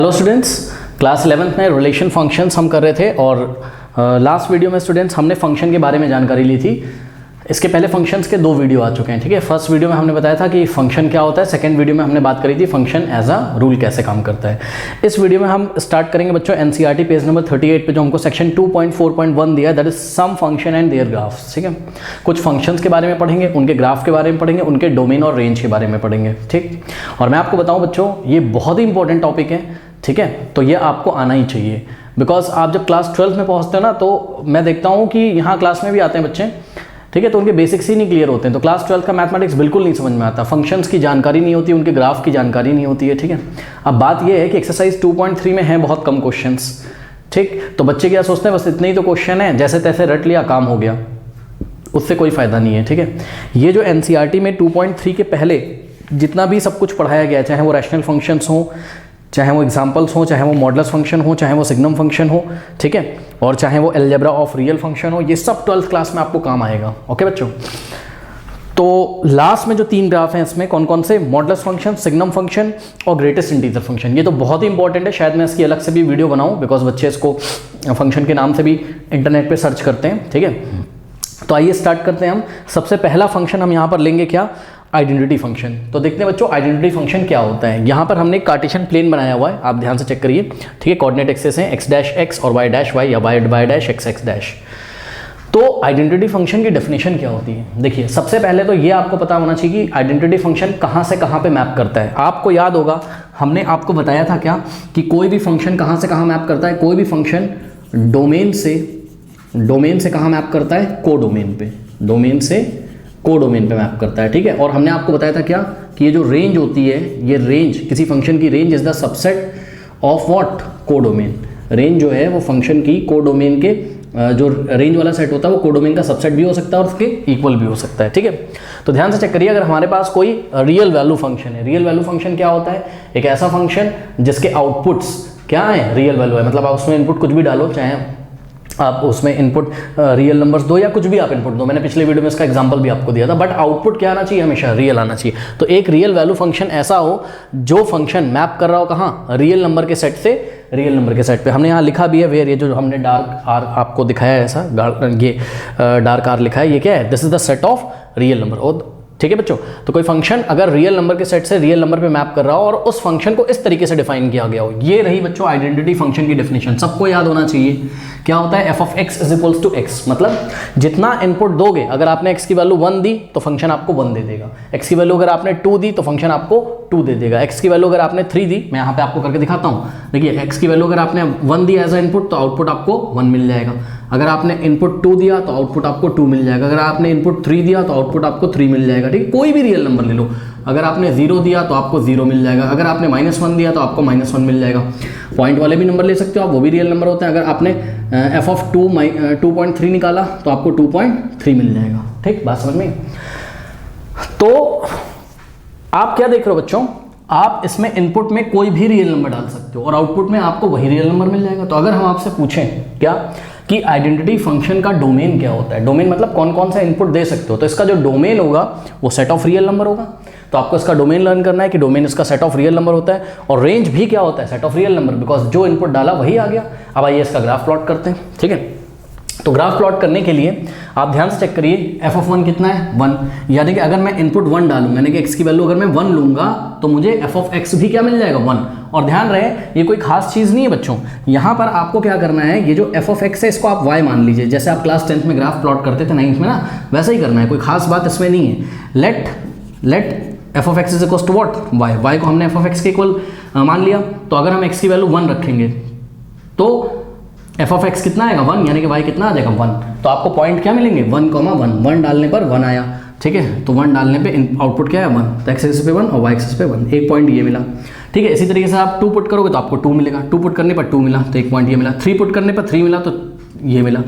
Hello students, class 11th में relation functions हम कर रहे थे और लास्ट वीडियो में स्टूडेंट्स हमने फंक्शन के बारे में जानकारी ली थी। इसके पहले फंक्शंस के दो वीडियो आ चुके हैं, ठीक है। फर्स्ट वीडियो में हमने बताया था कि फंक्शन क्या होता है, सेकंड वीडियो में हमने बात करी थी फंक्शन एज अ रूल कैसे काम करता है। इस वीडियो में हम स्टार्ट करेंगे बच्चों एनसीईआरटी पेज नंबर 38 पे जो हमको सेक्शन 2.4.1 दिया है, that is some function and their graphs, ठीक है। कुछ फंक्शंस के बारे में पढ़ेंगे, उनके ग्राफ के बारे में पढ़ेंगे, उनके डोमेन और रेंज के बारे में पढ़ेंगे, ठीक। और मैं आपको बताऊँ बच्चों, ये बहुत ही इंपॉर्टेंट टॉपिक है, ठीक है। तो ये आपको आना ही चाहिए, बिकॉज आप जब क्लास 12 में पहुंचते हो ना, तो मैं देखता हूँ कि यहाँ क्लास में भी आते हैं बच्चे, ठीक है, तो उनके बेसिक्स ही नहीं क्लियर होते हैं। तो क्लास 12 का मैथमेटिक्स बिल्कुल नहीं समझ में आता, फंक्शंस की जानकारी नहीं होती, उनके ग्राफ की जानकारी नहीं होती है, ठीक है। अब बात यह है कि एक्सरसाइज 2.3 में है बहुत कम क्वेश्चंस, ठीक। तो बच्चे क्या सोचते हैं, बस इतने ही तो क्वेश्चन है, जैसे तैसे रट लिया काम हो गया, उससे कोई फायदा नहीं है, ठीक है। ये जो एनसीईआरटी में 2.3 के पहले जितना भी सब कुछ पढ़ाया गया है, चाहे वो रैशनल फंक्शंस हो, चाहे वो एग्जाम्पल्स हो, चाहे वो मॉडुलस फंक्शन हो, चाहे वो सिग्नम फंक्शन हो, ठीक है, और चाहे वो अलजेब्रा ऑफ रियल फंक्शन हो, ये सब 12th क्लास में आपको काम आएगा, ओके बच्चों। तो लास्ट में जो तीन ग्राफ हैं इसमें कौन कौन से, मॉडुलस फंक्शन, सिग्नम फंक्शन और ग्रेटेस्ट इंटीजर फंक्शन, ये तो बहुत ही इंपॉर्टेंट है। शायद मैं इसकी अलग से भी वीडियो बनाऊँ, बिकॉज बच्चे इसको फंक्शन के नाम से भी इंटरनेट पर सर्च करते हैं, ठीक है। तो आइए स्टार्ट करते हैं हम। सबसे पहला फंक्शन हम यहाँ पर लेंगे क्या, आइडेंटिटी फंक्शन। तो देखते हैं बच्चों आइडेंटिटी फंक्शन क्या होता है। यहाँ पर हमने एक कार्टेशियन प्लेन बनाया हुआ है, आप ध्यान से चेक करिए, ठीक है। कोऑर्डिनेट एक्सेस हैं x डैश x और y डैश y या y dash x x dash. तो आइडेंटिटी फंक्शन की डेफिनेशन क्या होती है, देखिए सबसे पहले तो ये आपको पता होना चाहिए कि आइडेंटिटी फंक्शन कहाँ से कहाँ पे मैप करता है। आपको याद होगा हमने आपको बताया था क्या कि कोई भी फंक्शन कहाँ से कहाँ मैप करता है, कोई भी फंक्शन डोमेन से कहाँ मैप करता है, कोडोमेन पे, डोमेन से कोडोमेन पे मैप करता है, ठीक है। और हमने आपको बताया था क्या कि ये जो रेंज होती है, ये रेंज किसी फंक्शन की range is the subset of what, codomain. Range जो है वो फंक्शन की कोडोमेन के जो रेंज वाला सेट होता है वो कोडोमेन का सबसेट भी हो सकता है और उसके इक्वल भी हो सकता है, ठीक है। तो ध्यान से चेक करिए, अगर हमारे पास कोई रियल वैल्यू फंक्शन है, रियल वैल्यू फंक्शन क्या होता है, एक ऐसा फंक्शन जिसके आउटपुट्स क्या है, रियल वैल्यू है, मतलब आप उसमें इनपुट कुछ भी डालो, चाहे आप उसमें इनपुट रियल नंबर्स दो या कुछ भी आप इनपुट दो, मैंने पिछले वीडियो में इसका एग्जांपल भी आपको दिया था, बट आउटपुट क्या आना चाहिए, हमेशा रियल आना चाहिए। तो एक रियल वैल्यू फंक्शन ऐसा हो जो फंक्शन मैप कर रहा हो कहाँ, रियल नंबर के सेट से रियल नंबर के सेट पे। हमने यहाँ लिखा भी है वेयर, ये जो हमने डार्क आर आपको दिखाया है, ऐसा ये डार्क आर लिखा है, ये क्या है, this is the set of real number, और ठीक है बच्चों। तो कोई फंक्शन अगर रियल नंबर के सेट से रियल नंबर पे मैप कर रहा हो और उस फंक्शन को इस तरीके से डिफाइन किया गया हो, ये रही बच्चों आइडेंटिटी फंक्शन की डेफिनेशन। सबको याद होना चाहिए क्या होता है, f of x is equals to x, मतलब जितना इनपुट दोगे, अगर आपने x की वैल्यू 1 दी तो फंक्शन आपको 1 दे देगा, x की वैल्यू अगर आपने 2 दी तो फंक्शन आपको 2 दे देगा, x की वैल्यू अगर आपने 3 दी, मैं यहाँ पे आपको करके दिखाता हूँ, देखिए x की वैल्यू अगर आपने 1 दी एज अ इनपुट तो आउटपुट आपको 1 मिल जाएगा, अगर आपने इनपुट 2 दिया तो आउटपुट आपको 2 मिल जाएगा, अगर आपने इनपुट 3 दिया तो आउटपुट आपको 3 मिल जाएगा, ठीक। कोई भी रियल नंबर ले लो, अगर आपने 0 दिया तो आपको 0 मिल जाएगा, अगर आपने -1 दिया तो आपको -1 मिल जाएगा। पॉइंट वाले भी नंबर ले सकते हो आप, वो भी रियल नंबर होते हैं। अगर आपने f of 2.3 निकाला तो आपको 2.3 मिल जाएगा, ठीक, बात समझ में। तो आप क्या देख रहे हो बच्चों, आप इसमें इनपुट में कोई भी रियल नंबर डाल सकते हो और आउटपुट में आपको वही रियल नंबर मिल जाएगा। तो अगर हम आपसे पूछें क्या कि आइडेंटिटी फंक्शन का डोमेन क्या होता है, डोमेन मतलब कौन कौन सा इनपुट दे सकते हो, तो इसका जो डोमेन होगा वो सेट ऑफ रियल नंबर होगा। तो आपको इसका डोमेन लर्न करना है कि डोमेन इसका सेट ऑफ रियल नंबर होता है, और रेंज भी क्या होता है, set of real number, because जो इनपुट डाला वही आ गया। अब आइए इसका ग्राफ प्लॉट करते हैं, ठीक है। तो ग्राफ प्लॉट करने के लिए आप ध्यान से चेक करिए, f of 1 कितना है, 1, यानी कि अगर मैं इनपुट 1 डालूंगा, यानी कि x की वैल्यू अगर मैं 1 लूंगा तो मुझे f of x भी क्या मिल जाएगा, 1। और ध्यान रहे ये कोई खास चीज़ नहीं है बच्चों, यहाँ पर आपको क्या करना है, ये जो f of x है इसको आप y मान लीजिए, जैसे आप क्लास 10th में ग्राफ प्लॉट करते थे 9th में ना, वैसा ही करना है, कोई खास बात इसमें नहीं है। Let f of x is equal to what, y को हमने f of x के इक्वल मान लिया, तो अगर हम x की वैल्यू 1 रखेंगे तो f of x कितना आएगा, 1, यानी कि y कितना आ जाएगा, 1। तो आपको पॉइंट क्या मिलेंगे, 1,1 डालने पर 1 आया, ठीक है। तो 1 डालने पे आउटपुट क्या है, 1, तो x एक्सिस पे 1 और y एक्सिस पे 1, एक पॉइंट ये मिला, ठीक है। इसी तरीके से आप 2 पुट करोगे तो आपको 2 मिलेगा, 2 पुट करने पर 2 मिला तो एक पॉइंट ये मिला, 3 पुट करने पर 3 मिला तो ये मिला,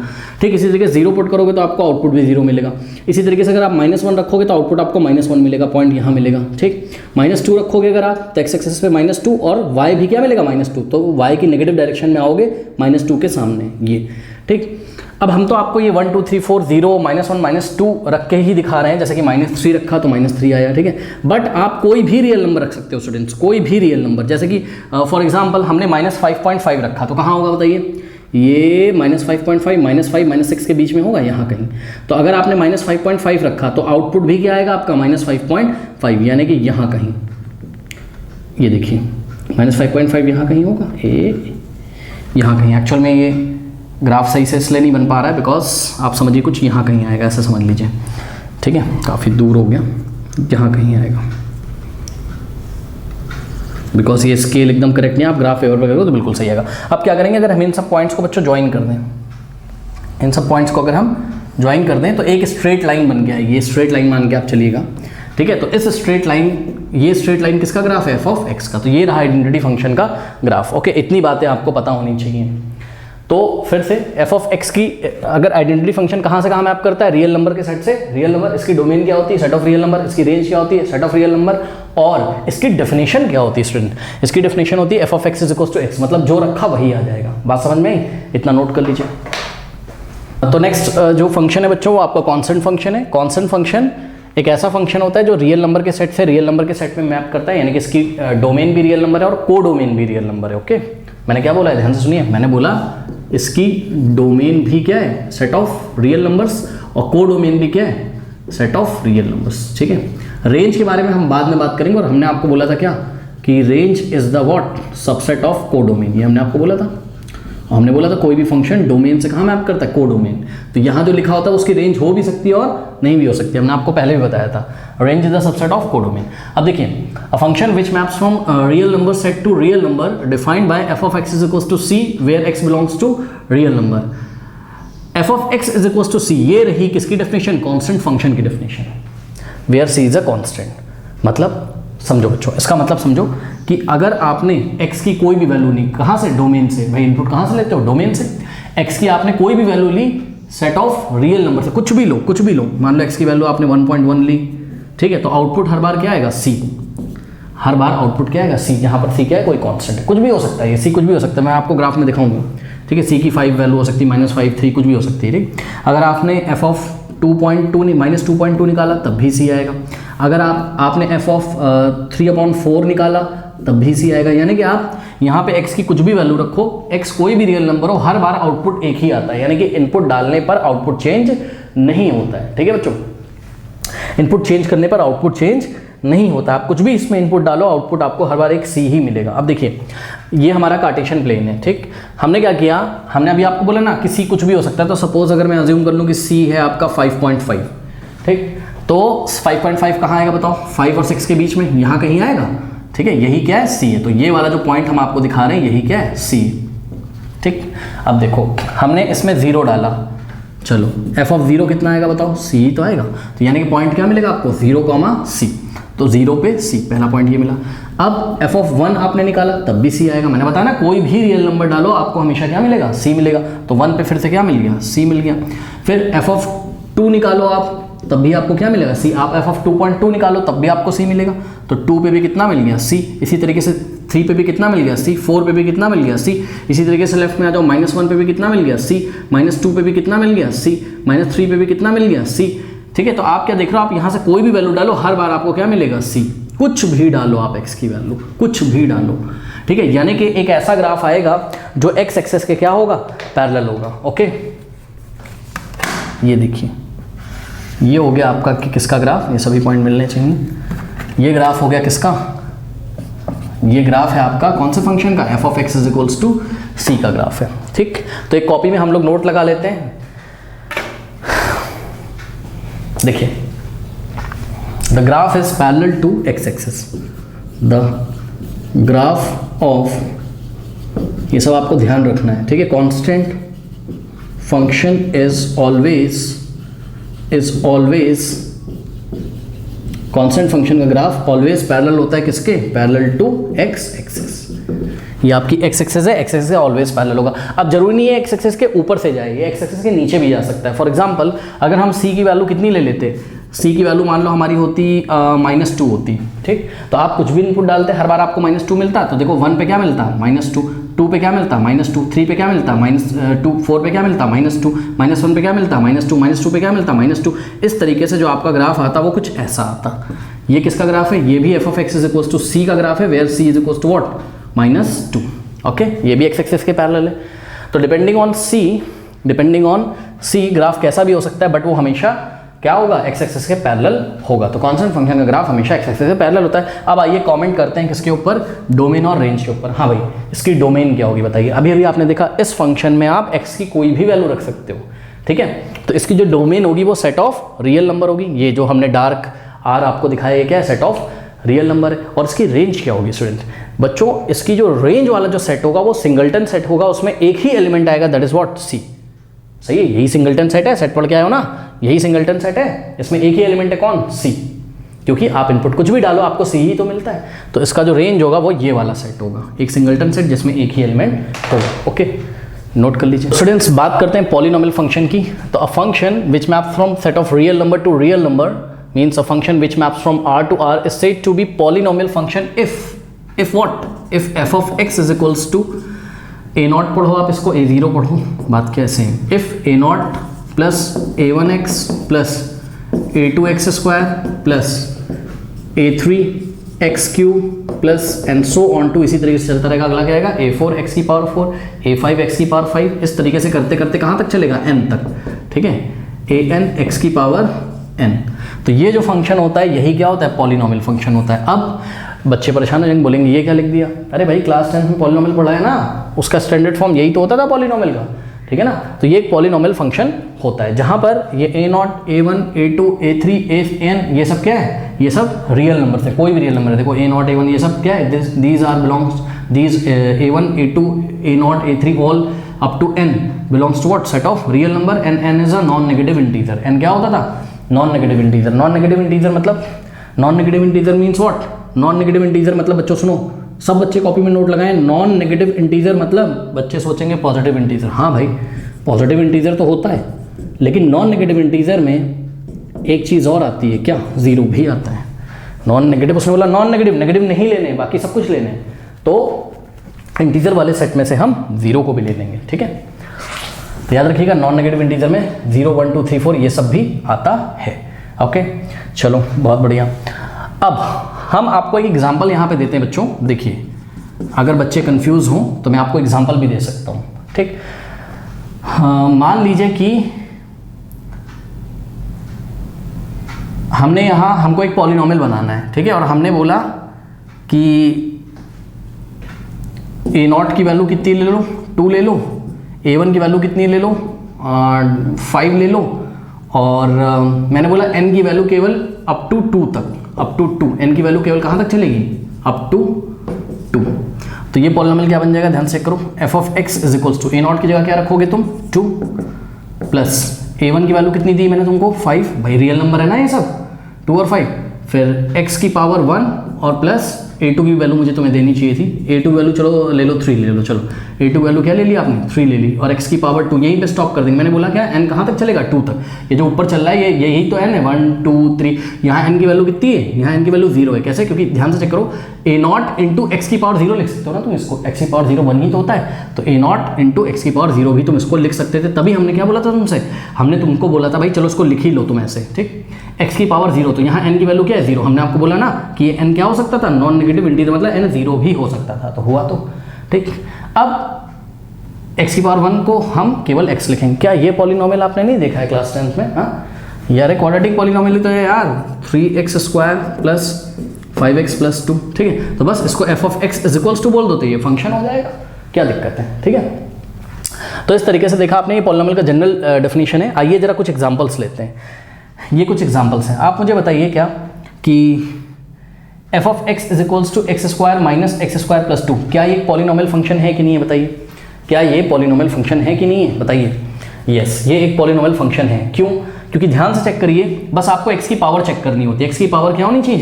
ठीक। इसी तरीके से 0 पुट करोगे तो आपको आउटपुट भी 0 मिलेगा। इसी तरीके से अगर आप -1 रखोगे तो आउटपुट आपको -1 मिलेगा, पॉइंट यहाँ मिलेगा, ठीक। -2 रखोगे अगर आप तो x एक्सिस पे -2 और y भी क्या मिलेगा, -2, तो y की नेगेटिव डायरेक्शन में आओगे -2 के सामने, ये ठीक। अब हम तो आपको ये 1 2 3 4 0 -1 -2 रख के ही दिखा रहे हैं, जैसे कि -3 रखा तो -3 आया, ठीक है। बट आप कोई भी रियल नंबर रख सकते हो स्टूडेंट्स, कोई भी रियल नंबर, जैसे कि फॉर एग्जांपल हमने -5.5 रखा तो कहाँ होगा बताइए, ये -5.5 -5 -6 के बीच में होगा यहाँ कहीं। तो अगर आपने -5.5 रखा तो आउटपुट भी क्या आएगा आपका -5.5, यानी कि यहाँ कहीं, ये देखिए -5.5 यहाँ कहीं होगा, यहाँ कहीं। एक्चुअल में ये ग्राफ सही से इसलिए नहीं बन पा रहा है बिकॉज आप समझिए कुछ यहाँ कहीं आएगा, ऐसा समझ लीजिए, ठीक है। काफ़ी दूर हो गया, यहाँ कहीं आएगा, बिकॉज ये स्केल एकदम करेक्ट नहीं है। आप ग्राफ फेवर पर करोगे तो बिल्कुल सही आएगा। अब क्या करेंगे, अगर हम इन सब पॉइंट्स को बच्चों ज्वाइन कर दें, इन सब पॉइंट्स को अगर हम ज्वाइन कर दें तो एक स्ट्रेट लाइन बन गया, ये स्ट्रेट लाइन मान के आप चलिएगा, ठीक है। तो इस स्ट्रेट लाइन, ये स्ट्रेट लाइन किसका ग्राफ है, f(x) का। तो ये रहा आइडेंटिटी फंक्शन का ग्राफ। ओके, इतनी बातें आपको पता होनी चाहिए। तो फिर से f(x) की अगर आइडेंटिटी फंक्शन कहाँ से कहाँ मैप करता है, रियल नंबर के सेट से रियल नंबर, इसकी डोमेन क्या होती है, सेट ऑफ रियल नंबर, इसकी रेंज क्या होती है, सेट ऑफ रियल नंबर, और इसकी डेफिनेशन क्या होती है स्टूडेंट, इसकी डेफिनेशन होती है f(x) = x, मतलब जो रखा वही आ जाएगा। बात समझ में आई, इतना नोट कर लीजिए। तो नेक्स्ट जो फंक्शन है बच्चों वो आपका कांस्टेंट फंक्शन है। कांस्टेंट फंक्शन एक ऐसा फंक्शन होता है जो रियल नंबर के सेट से रियल नंबर के सेट में मैप करता है, यानी कि इसकी डोमेन भी रियल नंबर है और को डोमेन भी रियल नंबर है। ओके, मैंने क्या बोला है, ध्यान से सुनिए, मैंने बोला इसकी डोमेन भी क्या है, सेट ऑफ रियल नंबर्स, और को डोमेन भी क्या है, सेट ऑफ रियल नंबर्स, ठीक है। रेंज के बारे में हम बाद में बात करेंगे, और हमने आपको बोला था क्या कि range is the what, subset of को डोमेन, ये हमने आपको बोला था। हमने बोला था कोई भी फंक्शन डोमेन से कहाँ मैप करता है, को डोमेन। तो यहाँ जो लिखा होता है उसकी रेंज हो भी सकती है और नहीं भी हो सकती है, हमने आपको पहले भी बताया था। Range is the subset of को डोमेन। अब देखिए, a function which maps from real number set to real number defined by f(x) = c where x belongs to real number. f(x) = c, ये रही किसकी डेफिनेशन, कांस्टेंट फंक्शन की definition, where c is a constant. मतलब समझो बच्चों, इसका मतलब समझो कि अगर आपने x की कोई भी वैल्यू ली, कहाँ से, डोमेन से, भाई इनपुट कहाँ से लेते हो, डोमेन से। x की आपने कोई भी वैल्यू ली सेट ऑफ रियल नंबर से, कुछ भी लो, कुछ भी लो, मान लो x की वैल्यू आपने 1.1 ली, ठीक है। तो आउटपुट हर बार क्या आएगा, c, हर बार आउटपुट क्या आएगा, c। यहाँ पर c क्या है, कोई कांस्टेंट है, कुछ भी हो सकता है, ये c कुछ भी हो सकता है, मैं आपको ग्राफ में दिखाऊंगा, ठीक है। c की 5 वैल्यू हो सकती है, -5 3 कुछ भी हो सकती है, ठीक। अगर आपने -2.2 निकाला तब भी c आएगा। अगर आपने f(3/4) निकाला तब भी c आएगा। यानी कि आप यहाँ पे x की कुछ भी वैल्यू रखो, x कोई भी रियल नंबर हो, हर बार आउटपुट एक ही आता है, यानी कि इनपुट डालने पर आउटपुट चेंज नहीं होता है, ठीक है बच्चों। इनपुट चेंज करने पर आउटपुट चेंज नहीं होता, आप कुछ भी इसमें इनपुट डालो, आउटपुट आपको हर बार एक c ही मिलेगा। अब देखिए, ये हमारा कार्टेशियन प्लेन है, ठीक। हमने क्या किया, हमने अभी आपको बोला ना कि c कुछ भी हो सकता है। तो सपोज अगर मैं अज्यूम कर लूँ कि c है आपका 5.5, ठीक। तो 5.5 कहाँ आएगा बताओ, 5 और 6 के बीच में, यहाँ कहीं आएगा, ठीक है। यही क्या है, c है। तो ये वाला जो पॉइंट हम आपको दिखा रहे हैं यही क्या है, c, ठीक। अब देखो, हमने इसमें 0 डाला, चलो f(0) कितना आएगा बताओ, c तो आएगा। तो यानी कि पॉइंट क्या मिलेगा आपको, 0, c। तो 0 पे c, पहला पॉइंट ये मिला। अब f(1) आपने निकाला तब भी c आएगा। मैंने बताया ना, कोई भी रियल नंबर डालो आपको हमेशा क्या मिलेगा, c मिलेगा। तो 1 पे फिर से क्या मिल गया, c मिल गया। फिर f(2) निकालो आप, तब भी आपको क्या मिलेगा, c। आप f(2.2) निकालो तब भी आपको c मिलेगा। तो 2 पे भी कितना मिल गया, c। इसी तरीके से 3 पे भी कितना मिल गया, c। 4 पे भी कितना मिल गया, c। इसी तरीके से लेफ्ट में आ जाओ, -1 पे भी कितना मिल गया, c। -2 पे भी कितना मिल गया, c। -3 पे भी कितना मिल गया, c, ठीक है। तो आप क्या देख रहे हो, आप यहाँ से कोई भी वैल्यू डालो, हर बार आपको क्या मिलेगा, c। कुछ भी डालो आप x की वैल्यू, कुछ भी डालो, ठीक है। यानी कि एक ऐसा ग्राफ आएगा जो x एक्सेस के क्या होगा, पैरेलल होगा। ओके, ये देखिए, ये हो गया आपका कि किसका ग्राफ, ये सभी पॉइंट मिलने चाहिए। ये ग्राफ हो गया किसका, ये ग्राफ है आपका कौन से फंक्शन का, f(x) = c का ग्राफ है, ठीक। तो एक कॉपी में हम लोग नोट लगा लेते हैं। देखिए, the graph is parallel to x axis, the graph of, ये सब आपको ध्यान रखना है, ठीक है। Constant function is always constant function का ग्राफ ऑलवेज पैरेलल होता है किसके, पैरेलल टू x एक्सिस। ये आपकी x एक्सिस है, x एक्सिस से ऑलवेज पैरेलल होगा। अब जरूरी नहीं है x एक्सिस के ऊपर से जाए, ये x एक्सिस के नीचे भी जा सकता है। फॉर एग्जांपल, अगर हम c की वैल्यू कितनी ले लेते, c की वैल्यू मान लो हमारी होती -2 होती, ठीक। तो आप कुछ भी इनपुट डालते, हर बार आपको -2 मिलता। तो देखो 1 पे क्या मिलता है, -2। 2 पे क्या मिलता, -2, 3 पे क्या मिलता, -2, 4 पे क्या मिलता, -2, -1 पे क्या मिलता, -2, -2 पे क्या मिलता, -2। इस तरीके से जो आपका ग्राफ आता वो कुछ ऐसा आता। ये किसका ग्राफ है, ये भी f(x) = c का ग्राफ है, वेयर c = what, -2। ओके, ये भी x एक्सिस के पैरेलल है। तो डिपेंडिंग ऑन c ग्राफ कैसा भी हो सकता है, बट वो हमेशा क्या होगा, x एक्सिस के पैरेलल होगा। तो कांस्टेंट फंक्शन का ग्राफ हमेशा x एक्सिस के पैरेलल होता है। अब आइए कमेंट करते हैं किसके ऊपर, डोमेन और रेंज के ऊपर। हाँ भाई, इसकी डोमेन क्या होगी बताइए। अभी आपने देखा इस फंक्शन में आप x की कोई भी वैल्यू रख सकते हो, ठीक है। तो इसकी जो डोमेन होगी वो सेट ऑफ रियल नंबर होगी। ये जो हमने डार्क r आपको दिखाया ये क्या है, सेट ऑफ रियल नंबर है। और इसकी रेंज क्या होगी स्टूडेंट, बच्चों इसकी जो रेंज वाला जो सेट होगा वो सिंगलटन सेट होगा, उसमें एक ही एलिमेंट आएगा, दैट इज व्हाट, c। सही है, यही सिंगलटन सेट है, सेट पढ़ के आए हो ना, यही सिंगलटन सेट है, इसमें एक ही एलिमेंट है, कौन, c। क्योंकि आप इनपुट कुछ भी डालो आपको c ही तो मिलता है। तो इसका जो रेंज होगा वो ये वाला सेट होगा, एक सिंगलटन सेट जिसमें एक ही एलिमेंट होगा। ओके, नोट कर लीजिए स्टूडेंट्स। बात करते हैं पॉलिनोमियल फंक्शन की। तो अ function which maps from set of real number two real number means a function which maps from r to r is said to be polynomial function if what, if f of x is equals to a0 पढ़ो आप इसको, a0 पढ़ो, बात कैसे है, if a0 plus a1x plus a2x square plus a3x cube plus and so on to, इसी तरीके से चलता रहेगा। अगला क्या आएगा, a4x की पावर 4, a5x की पावर 5, इस तरीके से करते करते कहाँ तक चलेगा, n तक, ठीक है, an x की पावर n। तो ये जो फंक्शन होता है यही क्या होता है, पॉलिनोमियल फंक्शन होता है। अब बच्चे परेशान हो जाएंगे, बोलेंगे ये क्या लिख दिया, अरे भाई क्लास 10 में पॉलिनोमियल पढ़ा है ना, उसका स्टैंडर्ड फॉर्म यही तो होता था पॉलिनोमियल का, ठीक है ना। तो ये एक पॉलिनोमियल फंक्शन होता है जहाँ पर ये a0, a1, a2, a3, an ये सब क्या है, ये सब रियल नंबर से, कोई भी रियल नंबर है, देखो a0, a1 ये सब क्या है, these are belongs, these a1, a2, a0, a3 all up to n belongs to what, set of real number, and n is a non negative integer. n क्या होता था, non negative integer. Non negative integer मतलब, non negative integer means what, non negative integer मतलब बच्चों सुनो, सब बच्चे copy में नोट लगाएं, नॉन नेगेटिव इंटीजर मतलब बच्चे सोचेंगे पॉजिटिव इंटीजर। हाँ भाई, पॉजिटिव इंटीजर तो होता है, लेकिन नॉन नेगेटिव इंटीजर में एक चीज़ और आती है, क्या, जीरो भी आता है। नॉन नेगेटिव, उसने बोला नॉन नेगेटिव, नेगेटिव नहीं लेने, बाकी सब कुछ लेने, तो इंटीजर वाले सेट में से हम जीरो को भी ले लेंगे, ठीक है। तो याद रखिएगा नॉन नेगेटिव इंटीजर में 0, 1, 2, 3, 4 ये सब भी आता है। ओके, चलो बहुत बढ़िया। अब हम आपको एक एग्जांपल यहाँ पे देते हैं बच्चों, देखिए अगर बच्चे कंफ्यूज हों तो मैं आपको एग्जांपल भी दे सकता हूँ, ठीक। मान लीजिए कि हमने यहाँ, हमको एक पॉलिनोमियल बनाना है, ठीक है, और हमने बोला कि a0 की वैल्यू कितनी ले लो, 2 ले लो, a1 की वैल्यू कितनी ले लो, 5 ले लो, और मैंने बोला n की वैल्यू केवल अप टू 2 तक, अप टू 2, n की वैल्यू केवल कहाँ तक चलेगी, अप टू 2। तो ये पॉलिनोमियल क्या बन जाएगा, ध्यान से करो, f of x is equals to a0 की जगह क्या रखोगे तुम, 2 प्लस a1 की वैल्यू कितनी दी मैंने तुमको, 5, भाई रियल नंबर है ना ये सब, 2 और 5, फिर x की पावर 1 और प्लस a2 की वैल्यू मुझे तुम्हें देनी चाहिए थी, a2 वैल्यू चलो ले लो 3 ले लो, चलो a2 वैल्यू क्या ले ली आपने, 3 ले ली, और x की पावर 2 यहीं पे स्टॉप कर देंगे। मैंने बोला क्या, n कहाँ तक चलेगा, 2 तक, ये जो ऊपर चल रहा है ये यही तो n है, 1, 2, 3, यहाँ n की वैल्यू कितनी है, यहाँ n की वैल्यू 0 है। कैसे, क्योंकि ध्यान से चेक करो, a0 इंटू एक्स की पावर 0 लिख सकते हो ना तुम इसको, x की पावर 0 1 ही तो होता है, तो a0 इंटू एक्स की पावर 0 भी तुम इसको लिख सकते थे। तभी हमने क्या बोला था तुमसे, हमने तुमको बोला था भाई चलो इसको लिख ही लो तुम ऐसे, ठीक, x की पावर 0, तो यहाँ n की वैल्यू क्या है, 0। हमने आपको बोला ना कि ये n क्या हो सकता था, नॉन नेगेटिव इंटीजर मतलब n 0 भी हो सकता था, तो हुआ तो, ठीक। अब x की पावर 1 को हम केवल x लिखेंगे। क्या ये पॉलिनोमियल आपने नहीं देखा है क्लास 10 में, हाँ यार, एक क्वाड्रेटिक पॉलिनोमियल तो है यार, 3x square plus 5x plus 2, ठीक है। तो बस इसको f of x is equals to बोल दो तो ये फंक्शन हो जाएगा, क्या दिक्कत है, ठीक है। तो इस तरीके से देखा आपने, ये पॉलिनोमियल का जनरल डेफिनेशन है। आइए जरा कुछ एग्जांपल्स लेते हैं, ये कुछ एग्जांपल्स हैं। आप मुझे बताइए क्या कि f of x is equals to x square minus x square plus 2, क्या ये पॉलिनोमियल फंक्शन है कि नहीं है, बताइए, क्या ये पॉलिनोमियल फंक्शन है कि नहीं है, बताइए। यस, ये एक पॉलिनोमियल फंक्शन है। क्यों, क्योंकि ध्यान से चेक करिए, बस आपको x की पावर चेक करनी होती है। x की पावर क्या होनी चाहिए,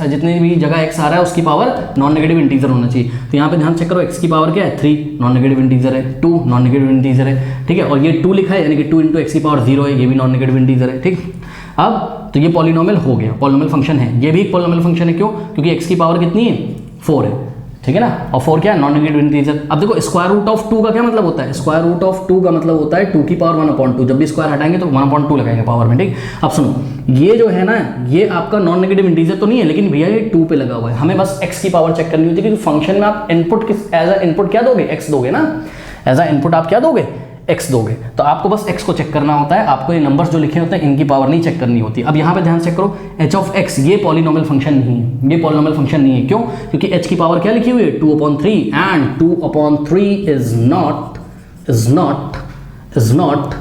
जितनी भी जगह x आ रहा है उसकी पावर नॉन नेगेटिव इंटीजर होना चाहिए। तो यहाँ पे ध्यान चेक करो, x की पावर क्या है, 3 नॉन नेगेटिव इंटीजर है, 2 नॉन नेगेटिव इंटीजर है, ठीक है, और ये 2 लिखा है यानी कि 2 इंटू एक्स की पावर 0 है, ये भी नॉन नेगेटिव इंटीजर है, ठीक। अब तो ये पॉलिनोमियल हो गया, पॉलिनोमियल फंक्शन है, ये भी एक पॉलिनोमियल फंक्शन है। क्यों, क्योंकि x की पावर कितनी है, 4 है, ठीक है ना। और 4 क्या है, नॉन नेगेटिव इंटीजर। अब देखो स्क्वायर रूट ऑफ 2 का क्या मतलब होता है, स्क्वायर रूट ऑफ 2 का मतलब होता है 2 की पावर 1/2। जब भी स्क्वायर हटाएंगे तो 1/2 लगाएंगे पावर में, ठीक। अब सुनो, ये जो है ना, ये आपका नॉन नेगेटिव इंटीजर तो नहीं है, लेकिन भैया ये 2 पे लगा हुआ है। हमें बस x की पावर चेक करनी होती है कि फंक्शन में आप इनपुट किस एज अ इनपुट क्या दोगे, x दोगे ना। एज अ इनपुट आप क्या दोगे, x दोगे। तो आपको बस x को चेक करना होता है, आपको ये नंबर्स जो लिखे होते हैं इनकी पावर नहीं चेक करनी होती। अब यहाँ पे ध्यान चेक करो, h ऑफ x ये पॉलिनोमियल फंक्शन नहीं है, ये पॉलिनोमियल फंक्शन नहीं है। क्यों? क्योंकि h की पावर क्या लिखी हुई है, 2/3, and 2/3 is not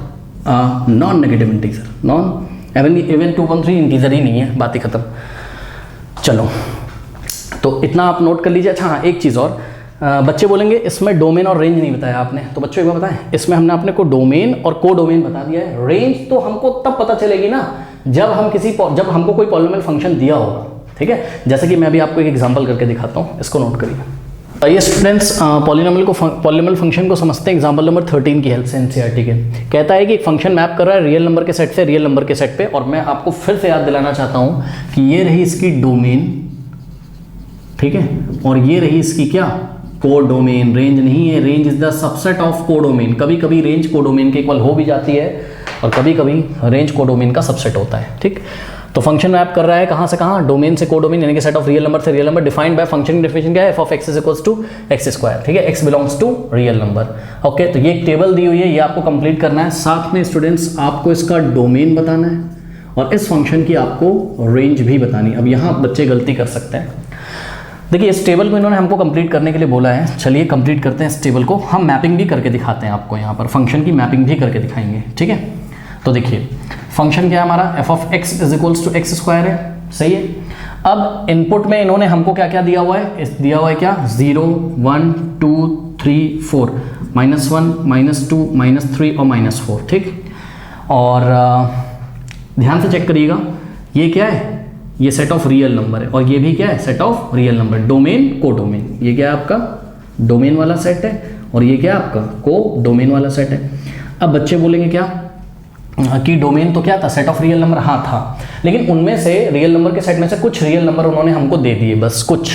non negative integer, non even 2/3 integer ही नहीं है, बात ही खत्म। चलो, तो इतना आप नोट कर लीजिए। अच्छा हाँ, एक चीज़ और, बच्चे बोलेंगे इसमें डोमेन और रेंज नहीं बताया आपने, तो बच्चों एक बार बताएं, इसमें हमने अपने को डोमेन और को डोमेन बता दिया है। रेंज तो हमको तब पता चलेगी ना जब हमको कोई पॉलिनोमियल फंक्शन दिया होगा, ठीक है। जैसे कि मैं अभी आपको एक एग्जांपल करके दिखाता हूँ, इसको नोट करिए। ये स्टूडेंट्स पॉलिनोमियल फंक्शन को समझते हैं एग्जाम्पल नंबर 13 की हेल्प से एनसीईआरटी के। कहता है कि एक फंक्शन मैप कर रहा है रियल नंबर के सेट से रियल नंबर के सेट पे, और मैं आपको फिर से याद दिलाना चाहता हूँ कि ये रही इसकी डोमेन, ठीक है, और ये रही इसकी क्या, कोडोमेन। रेंज नहीं है, range is the subset of codomain. कभी कभी रेंज कोडोमेन के इक्वल हो भी जाती है और कभी कभी रेंज कोडोमेन का सबसेट होता है, ठीक। तो फंक्शन मैप कर रहा है कहाँ से कहाँ, डोमेन से कोडोमेन, यानी कि सेट ऑफ रियल नंबर से real number, defined by function की डेफिनेशन क्या है, f of x is equals to x², ठीक है, x belongs to real number. Okay, तो ये एक टेबल दी हुई है, ये आपको कंप्लीट करना है। साथ में स्टूडेंट्स आपको इसका डोमेन बताना है और इस फंक्शन की आपको रेंज भी बतानी है। अब यहाँ बच्चे गलती कर सकते हैं, देखिए इस टेबल को इन्होंने हमको कंप्लीट करने के लिए बोला है, चलिए कंप्लीट करते हैं इस टेबल को। हम मैपिंग भी करके दिखाते हैं आपको, यहाँ पर फंक्शन की मैपिंग भी करके दिखाएंगे, ठीक है। तो देखिए फंक्शन क्या है हमारा, f of x is equals to x² है, सही है। अब इनपुट में इन्होंने हमको क्या क्या दिया हुआ है, दिया हुआ है क्या, 0 1 2 3 4, -1 -2 -3 और -4, ठीक। और ध्यान से चेक करिएगा, ये क्या है, ये सेट ऑफ रियल नंबर है, और ये भी क्या है, set of real number. Domain को डोमेन, ये क्या है आपका डोमेन वाला सेट है, और ये क्या है आपका को डोमेन वाला सेट है। अब बच्चे बोलेंगे क्या कि डोमेन तो क्या था, सेट ऑफ रियल नंबर, हाँ था, लेकिन उनमें से रियल नंबर के सेट में से कुछ रियल नंबर उन्होंने हमको दे दिए, बस कुछ।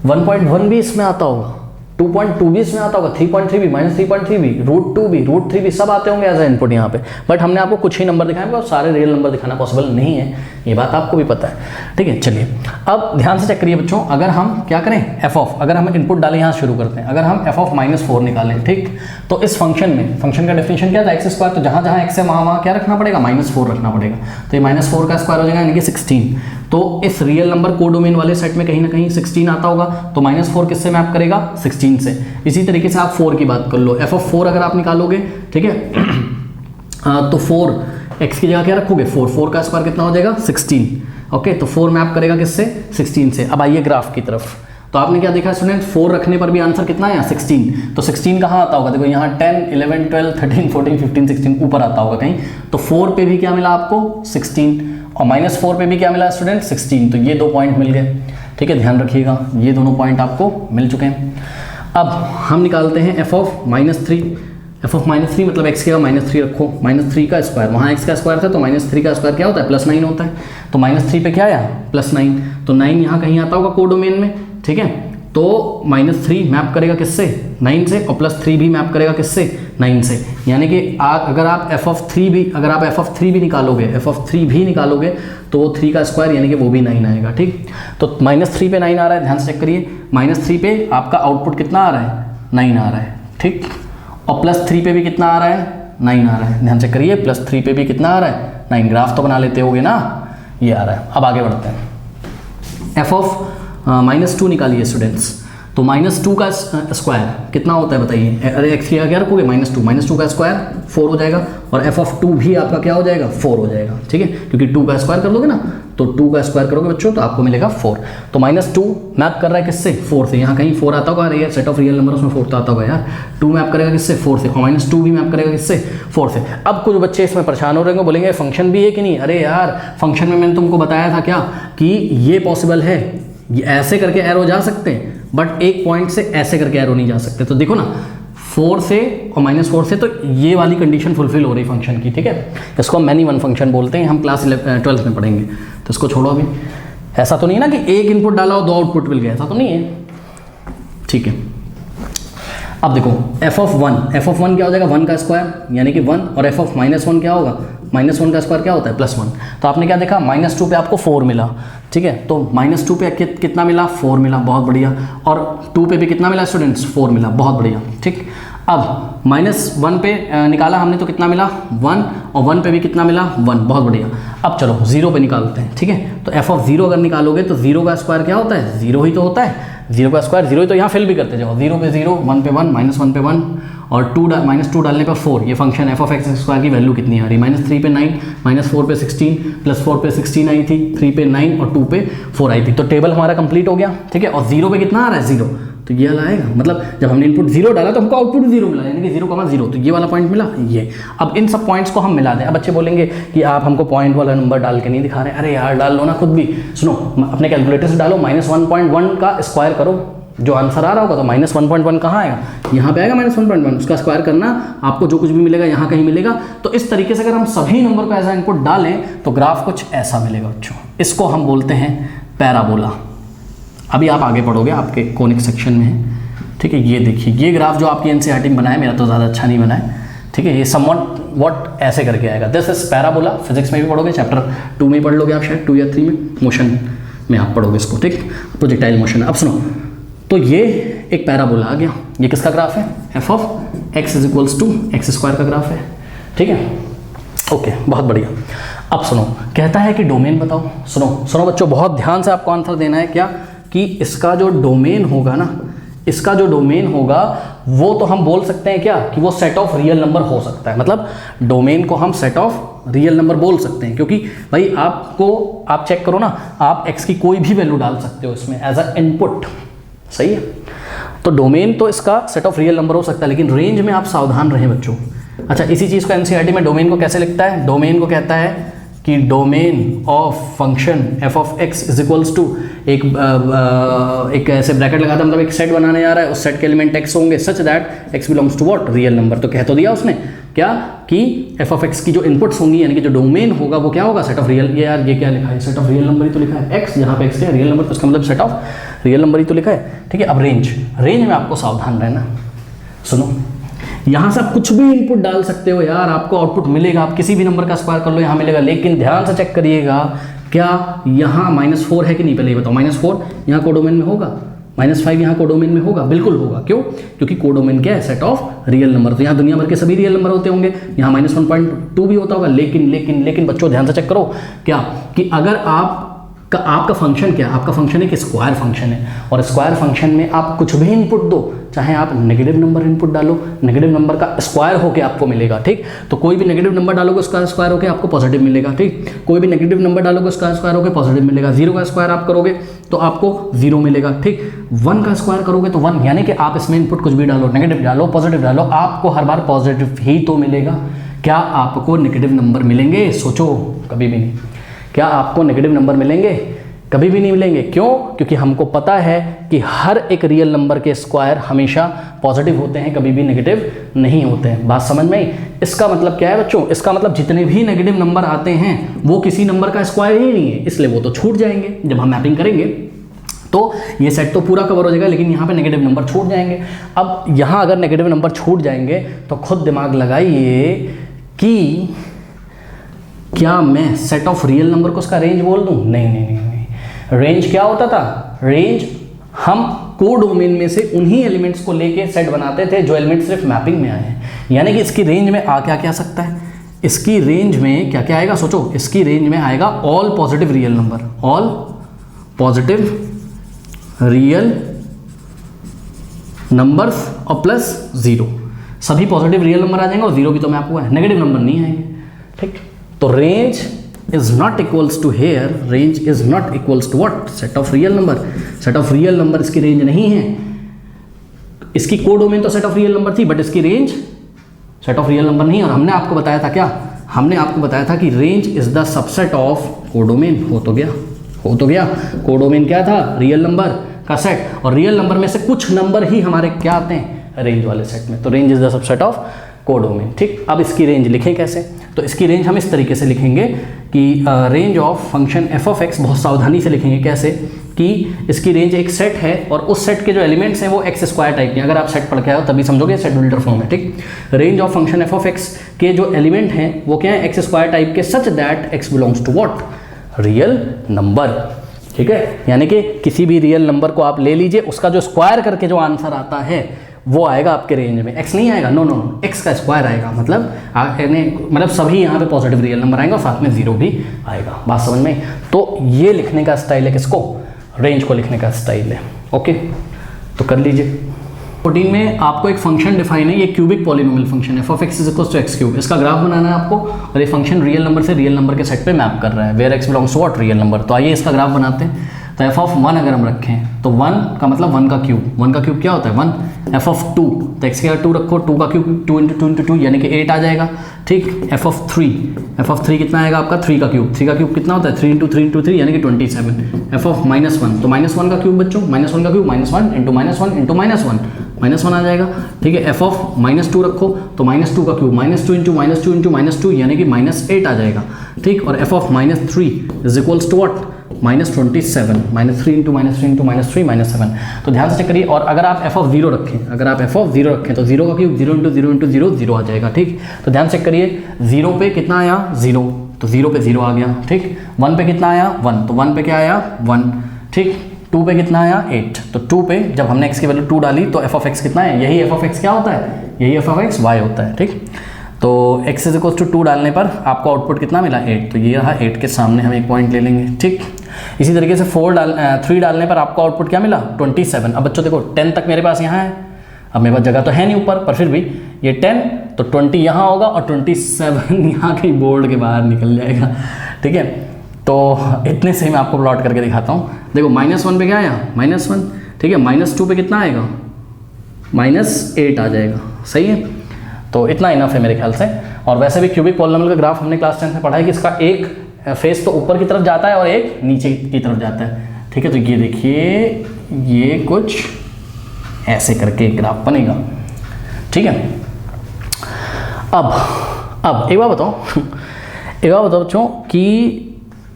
1.1 भी इसमें आता होगा, 2.2 भी इसमें आता होगा, 3.3 भी, -3.3 भी, √2 भी, √3 भी, सब आते होंगे एज ए इनपुट यहाँ पे। बट हमने आपको कुछ ही नंबर दिखाए, और सारे रियल नंबर दिखाना पॉसिबल नहीं है, ये बात आपको भी पता है, ठीक है। चलिए अब ध्यान से चेक करिए बच्चों, अगर हम क्या करें, f ऑफ, अगर हम इनपुट डालें, यहाँ शुरू करते हैं, अगर हम f ऑफ -4 निकालें, ठीक, तो इस फंक्शन में, फंक्शन का डेफिनेशन क्या था, x², तो जहाँ जहाँ x है वहाँ क्या रखना पड़ेगा, -4 रखना पड़ेगा। तो ये -4 का स्क्वायर हो जाएगा, यानी कि 16। तो इस रियल नंबर कोडोमेन वाले सेट में कहीं ना कहीं 16 आता होगा, तो -4 किससे मैप करेगा, 16 से। इसी तरीके से आप 4 की बात कर लो, f ऑफ 4 अगर आप निकालोगे, ठीक है, तो 4 x की जगह क्या रखोगे, 4 का स्क्वायर कितना हो जाएगा, 16। ओके, तो 4 मैप करेगा किससे, 16 से। अब आइए ग्राफ की तरफ, तो आपने क्या देखा स्टूडेंट, 4 रखने पर भी आंसर कितना है, 16। तो 16 कहाँ आता होगा, देखो यहाँ 10 11 12 13 14 15 16 ऊपर आता होगा कहीं। तो 4 पे भी क्या मिला आपको, 16, और -4 पे भी क्या मिला स्टूडेंट, 16। तो ये 2 पॉइंट मिल गए, ठीक है, ध्यान रखिएगा, ये दोनों पॉइंट आपको मिल चुके हैं। अब हम निकालते हैं f ऑफ -3। f ऑफ -3 मतलब x की जगह -3 रखो, -3 का स्क्वायर, वहाँ x का स्क्वायर था, तो -3 का स्क्वायर क्या होता है, +9 होता है। तो -3 पे क्या आया, +9, तो 9 यहाँ कहीं आता होगा कोडोमेन में, ठीक है। तो -3 मैप करेगा किससे, 9 से, और +3 भी मैप करेगा किससे, 9 से। यानी कि अगर आप f ऑफ 3 भी निकालोगे, तो वो 3 का स्क्वायर यानी कि वो भी 9 आएगा, ठीक। तो -3 पे 9 आ रहा है, ध्यान से चेक करिए, -3 पे आपका आउटपुट कितना आ रहा है, 9 आ रहा है, ठीक। और +3 पे भी कितना आ रहा है, 9 आ रहा है, ध्यान से करिए, +3 पे भी कितना आ रहा है, 9। ग्राफ तो बना लेते होगे ना, ये आ रहा है। अब आगे बढ़ते हैं, f ऑफ -2 निकालिए स्टूडेंट्स। तो -2 का स्क्वायर कितना होता है बताइए, अरे x की क्या रखोगे, -2 का स्क्वायर 4 हो जाएगा, और f ऑफ 2 भी आपका क्या हो जाएगा, 4 हो जाएगा, ठीक है, क्योंकि 2 का स्क्वायर कर दोगे ना, तो 2 का स्क्वायर करोगे बच्चों तो आपको मिलेगा 4। तो -2 मैप कर रहा है किससे, 4 से, यहाँ कहीं 4 आता होगा, अरे यार सेट ऑफ रियल नंबर उसमें 4 तो आता होगा यार। 2 मैप करेगा किससे, 4 से, और -2 भी मैप करेगा किससे, 4 से। अब कुछ बच्चे इसमें परेशान हो रहे होंगे, बोलेंगे फंक्शन भी है कि नहीं, अरे यार फंक्शन में मैंने तुमको बताया था क्या कि ये पॉसिबल है, ये ऐसे करके एरो जा सकते हैं, बट एक पॉइंट से ऐसे करके एरो नहीं जा सकते। तो देखो ना, 4 से और -4 से, तो ये वाली कंडीशन फुलफिल हो रही फंक्शन की, ठीक है। इसको हम मैनी वन फंक्शन बोलते हैं, हम क्लास 12 में पढ़ेंगे, तो इसको छोड़ो अभी। ऐसा तो नहीं ना कि एक इनपुट डाला और 2 आउटपुट मिल गया, ऐसा तो नहीं है। ठीक है। अब देखो एफ ऑफ वन क्या हो जाएगा, 1 का स्क्वायर यानी कि 1, और एफ ऑफ -1 क्या होगा, -1 का स्क्वायर क्या होता है +1। तो आपने क्या देखा, -2 पे आपको 4 मिला, ठीक है। तो -2 पे कितना मिला, 4 मिला, बहुत बढ़िया। और 2 पे भी कितना मिला स्टूडेंट्स, 4 मिला, बहुत बढ़िया, ठीक। अब -1 पे निकाला हमने तो कितना मिला 1, और 1 पे भी कितना मिला 1, बहुत बढ़िया। अब चलो 0 पे निकालते हैं, ठीक है। तो एफ ऑफ 0 अगर निकालोगे तो 0 का स्क्वायर क्या होता है, 0 ही तो होता है, 0 का स्क्वायर 0 ही, तो यहाँ फिल भी करते जाओ, 0 पे 0, 1 पे 1, -1 पे 1, और -2 डालने पर 4। ये function f of x square की वैल्यू कितनी आ रही है, -3 पे 9, -4 पे 16, +4 पे 16 आई थी, 3 पे 9 और 2 पे 4 आई थी। तो टेबल हमारा कंप्लीट हो गया, ठीक है। और 0 पे कितना आ रहा है, 0, तो ये वाला आएगा, मतलब जब हमने इनपुट 0 डाला तो हमको आउटपुट 0 मिला, यानी कि 0,0, तो ये वाला पॉइंट मिला ये। अब इन सब पॉइंट्स को हम मिला दें। अब बच्चे बोलेंगे कि आप हमको पॉइंट वाला नंबर डाल के नहीं दिखा रहे, अरे यार डाल लो ना खुद भी। सुनो, अपने कैलकुलेटर से डालो, -1.1 का स्क्वायर करो, जो आंसर आ रहा होगा, तो -1.1 कहाँ आएगा, यहाँ पे आएगा -1.1, उसका स्क्वायर करना, आपको जो कुछ भी मिलेगा यहाँ कहीं मिलेगा। तो इस तरीके से अगर हम सभी नंबर को ऐसा इनपुट डालें तो ग्राफ कुछ ऐसा मिलेगा बच्चों, इसको हम बोलते हैं पैराबोला। अभी आप आगे पढ़ोगे, आपके कोनिक सेक्शन में है, ठीक है। ये देखिए, ये ग्राफ जो आपकी एनसीईआरटी में बनाया, मेरा तो ज़्यादा अच्छा नहीं बना है, ठीक है। ये समवॉट ऐसे करके आएगा, दिस इज पैराबोला। फिजिक्स में भी पढ़ोगे, चैप्टर 2 में पढ़ लोगे आप, शायद 2 या 3 में, मोशन में आप पढ़ोगे इसको, ठीक, प्रोजेक्टाइल मोशन। अब सुनो, तो ये एक पैराबोला आ गया, ये किसका ग्राफ है, f of x is equals to x square का ग्राफ है, ठीक है। ओके, बहुत बढ़िया। अब सुनो, कहता है कि डोमेन बताओ। सुनो बच्चों, बहुत ध्यान से आपको आंसर देना है, क्या कि इसका जो डोमेन होगा ना, इसका जो डोमेन होगा वो तो हम बोल सकते हैं क्या कि वो सेट ऑफ रियल नंबर हो सकता है, मतलब डोमेन को हम सेट ऑफ रियल नंबर बोल सकते हैं, क्योंकि भाई आप चेक करो ना, आप x की कोई भी वैल्यू डाल सकते हो इसमें एज अ इनपुट, सही है। तो डोमेन तो इसका सेट ऑफ रियल नंबर हो सकता है, लेकिन रेंज में आप सावधान रहें बच्चों। अच्छा, इसी चीज़ को एनसीईआरटी में डोमेन को कैसे लिखता है, डोमेन को कहता है कि domain of function f of x is equals to एक ऐसे ब्रैकेट लगाता है, मतलब एक सेट बनाने जा रहा है, उस सेट के एलिमेंट एक्स होंगे such that x belongs to what, real number. तो कह तो दिया उसने क्या कि एफ ऑफ एक्स की जो इनपुट्स होंगी, यानी कि जो डोमेन होगा वो क्या होगा, सेट ऑफ रियल, ये क्या लिखा है, सेट ऑफ रियल नंबर ही तो लिखा है, एक्स जहाँ पे एक्स है रियल नंबर, तो उसका मतलब सेट ऑफ रियल नंबर ही तो लिखा है, ठीक है। अब रेंज में आपको सावधान रहना। सुनो, यहाँ से आप कुछ भी इनपुट डाल सकते हो यार, आपको आउटपुट मिलेगा, आप किसी भी नंबर का स्क्वायर कर लो यहाँ मिलेगा, लेकिन ध्यान से चेक करिएगा, क्या यहाँ -4 है कि नहीं, पहले ये बताओ। -4 यहाँ कोडोमेन में होगा, -5 यहाँ कोडोमेन में होगा, बिल्कुल होगा। क्यों? क्योंकि कोडोमेन क्या है, सेट ऑफ रियल नंबर। तो यहाँ दुनिया भर के सभी रियल नंबर होते होंगे, यहाँ -1.2 भी होता होगा, लेकिन बच्चों ध्यान से चेक करो, क्या कि अगर आपका फंक्शन क्या है, आपका फंक्शन एक स्क्वायर फंक्शन है, और स्क्वायर फंक्शन में आप कुछ भी इनपुट दो, चाहे आप नेगेटिव नंबर इनपुट डालो, नेगेटिव नंबर का स्क्वायर होके आपको मिलेगा, ठीक। तो कोई भी नेगेटिव नंबर डालोगे उसका स्क्वायर होके आपको पॉजिटिव मिलेगा, ठीक। कोई भी नेगेटिव नंबर डालोगे उसका स्क्वायर होके पॉजिटिव मिलेगा। 0 का स्क्वायर आप करोगे तो आपको 0 मिलेगा, ठीक। 1 का स्क्वायर करोगे तो 1, यानी कि आप इसमें इनपुट कुछ भी डालो, नेगेटिव डालो, पॉजिटिव डालो, आपको हर बार पॉजिटिव ही तो मिलेगा। क्या आपको नेगेटिव नंबर मिलेंगे? सोचो, कभी भी नहीं। क्या आपको नेगेटिव नंबर मिलेंगे? कभी भी नहीं मिलेंगे। क्यों? क्योंकि हमको पता है कि हर एक रियल नंबर के स्क्वायर हमेशा पॉजिटिव होते हैं, कभी भी नेगेटिव नहीं होते हैं। बात समझ में आई? इसका मतलब क्या है बच्चों? इसका मतलब जितने भी नेगेटिव नंबर आते हैं वो किसी नंबर का स्क्वायर ही नहीं है, इसलिए वो तो छूट जाएंगे जब हम मैपिंग करेंगे। तो ये सेट तो पूरा कवर हो जाएगा, लेकिन यहाँ पे नेगेटिव नंबर छूट जाएंगे। अब यहाँ अगर नेगेटिव नंबर छूट जाएंगे तो खुद दिमाग लगाइए कि क्या मैं सेट ऑफ रियल नंबर को उसका रेंज बोल दूँ? नहीं। रेंज क्या होता था? रेंज हम कोडोमेन में से उन्हीं एलिमेंट्स को लेके सेट बनाते थे जो एलिमेंट सिर्फ मैपिंग में आए हैं। यानी कि इसकी रेंज में आ क्या सकता है? इसकी रेंज में क्या आएगा? सोचो, इसकी रेंज में आएगा all positive real number, all positive real numbers और प्लस 0। सभी पॉजिटिव रियल नंबर आ जाएंगे और 0 भी तो मैप हुआ है, नेगेटिव नंबर नहीं आएंगे, ठीक। तो range is not equals to here, range is not equals to what? set of real number। set of real number इसकी रेंज नहीं है। इसकी कोडोमेन तो सेट ऑफ रियल नंबर थी, बट इसकी range set of real number नहीं है। और हमने आपको बताया था क्या? हमने आपको बताया था कि range is the subset of codomain. हो तो गया। कोडोमेन क्या था? रियल नंबर का सेट, और रियल नंबर में से कुछ नंबर ही हमारे क्या आते हैं? रेंज वाले सेट में। तो range is the subset of codomain, ठीक। अब इसकी रेंज लिखें कैसे? तो इसकी रेंज हम इस तरीके से लिखेंगे कि range of function f of x, बहुत सावधानी से लिखेंगे। कैसे? कि इसकी रेंज एक सेट है और उस सेट के जो एलिमेंट्स हैं वो एक्स स्क्वायर टाइप के। अगर आप सेट पढ़ के आओ तभी समझोगे सेट बिल्डर फॉर्म है, ठीक। Range of function f of x के जो एलिमेंट हैं वो क्या है, एक्स स्क्वायर टाइप के, such that x belongs to what, real number, ठीक है। यानी कि किसी भी रियल नंबर को आप ले लीजिए, उसका जो स्क्वायर करके जो आंसर आता है वो आएगा आपके रेंज में। एक्स नहीं आएगा, नो नो, एक्स का स्क्वायर आएगा, मतलब सभी यहाँ पे पॉजिटिव रियल नंबर आएंगे और साथ में जीरो भी आएगा। बात समझ में? तो ये लिखने का स्टाइल है किसको, रेंज को लिखने का स्टाइल है। ओके, तो कर लीजिए। 14 में आपको एक फंक्शन डिफाइन है, ये क्यूबिक पॉलिनोमियल फंक्शन है, f of x is equals to x cube. इसका ग्राफ बनाना है आपको और ये फंक्शन रियल नंबर से रियल नंबर के सेट पे मैप कर रहा है, where x belongs to what, real number. तो आइए इसका ग्राफ बनाते हैं। तो f ऑफ 1 अगर हम रखें तो 1 का मतलब 1 का क्यूब, 1 का क्यूब क्या होता है 1। f ऑफ 2, तो x के 2 रखो, 2 का क्यूब 2 × 2 यानी कि 8 आ जाएगा, ठीक। f ऑफ 3 कितना आएगा आपका 3 का क्यूब, 3 का क्यूब कितना होता है 3 × 3 × 3 यानी कि 27। f ऑफ -1, तो -1 का क्यूब बच्चों, -1 का क्यूब -1 × -1 आ जाएगा, ठीक है। f ऑफ -2 रखो तो -2 का क्यूब -2 यानी कि -8 आ जाएगा, ठीक। और f of -3 is equals to what, -27, -3 × -3 -7। तो ध्यान से चेक करिए। और अगर आप f ऑफ 0 रखें, तो 0 का क्यूब 0 × 0 × 0 0 आ जाएगा, ठीक। तो ध्यान से चेक करिए, 0 पे कितना आया 0, तो 0 पे 0 आ गया, ठीक। 1 पे कितना आया 1, तो 1 पे क्या आया 1, ठीक। 2 पे कितना आया 8, तो 2 पे जब हमने x की वैल्यू 2 डाली तो f ऑफ x कितना है, यही f ऑफ x क्या होता है, यही f ऑफ x y होता है, ठीक। तो x इज इक्वल्स टू 2 डालने पर आपको आउटपुट कितना मिला 8, तो ये रहा 8 के सामने हम एक पॉइंट ले लेंगे, ठीक। इसी तरीके से 3 डालने पर आपको आउटपुट क्या मिला 27। अब बच्चों देखो 10 तक मेरे पास यहाँ है, अब मेरे पास जगह तो है नहीं ऊपर, पर फिर भी ये 10 तो 20 यहाँ होगा और 27 यहाँ कहीं बोर्ड के बाहर निकल जाएगा, ठीक है। तो इतने से मैं आपको प्लॉट करके दिखाता हूँ। देखो -1 पे क्या आया -1, ठीक है। -2 पे कितना आएगा -8 आ जाएगा, सही है। तो इतना इनफ है मेरे ख्याल से। और वैसे भी क्यूबिक पॉलिनोमियल का ग्राफ हमने क्लास 10 में पढ़ा है कि इसका एक फेस तो ऊपर की तरफ जाता है और एक नीचे की तरफ जाता है, ठीक है। तो ये देखिए, ये कुछ ऐसे करके एक ग्राफ बनेगा, ठीक है। अब एक बात बताओ बच्चों कि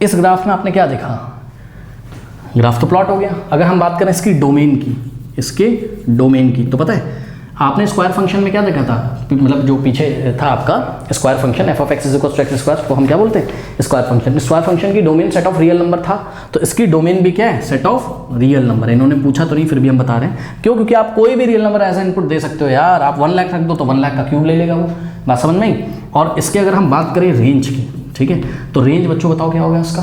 इस ग्राफ में आपने क्या देखा, ग्राफ तो प्लॉट हो गया। अगर हम बात करें इसके डोमेन की, तो पता है आपने स्क्वायर फंक्शन में क्या देखा था, मतलब जो पीछे था आपका square function f of x is equals to x square, को हम क्या बोलते हैं स्क्वायर फंक्शन। स्क्वायर फंक्शन की domain set of real number था, तो इसकी डोमेन भी क्या है, सेट ऑफ रियल नंबर है। इन्होंने पूछा तो नहीं, फिर भी हम बता रहे हैं क्यों, क्योंकि आप कोई भी रियल नंबर ऐसा इनपुट दे सकते हो यार। आप 1 लाख रख दो तो 1 लाख का क्यूब ले लेगा वो, बात समझ में आई। और इसके अगर हम बात करें रेंज की, ठीक है, तो रेंज बच्चों बताओ क्या होगा इसका,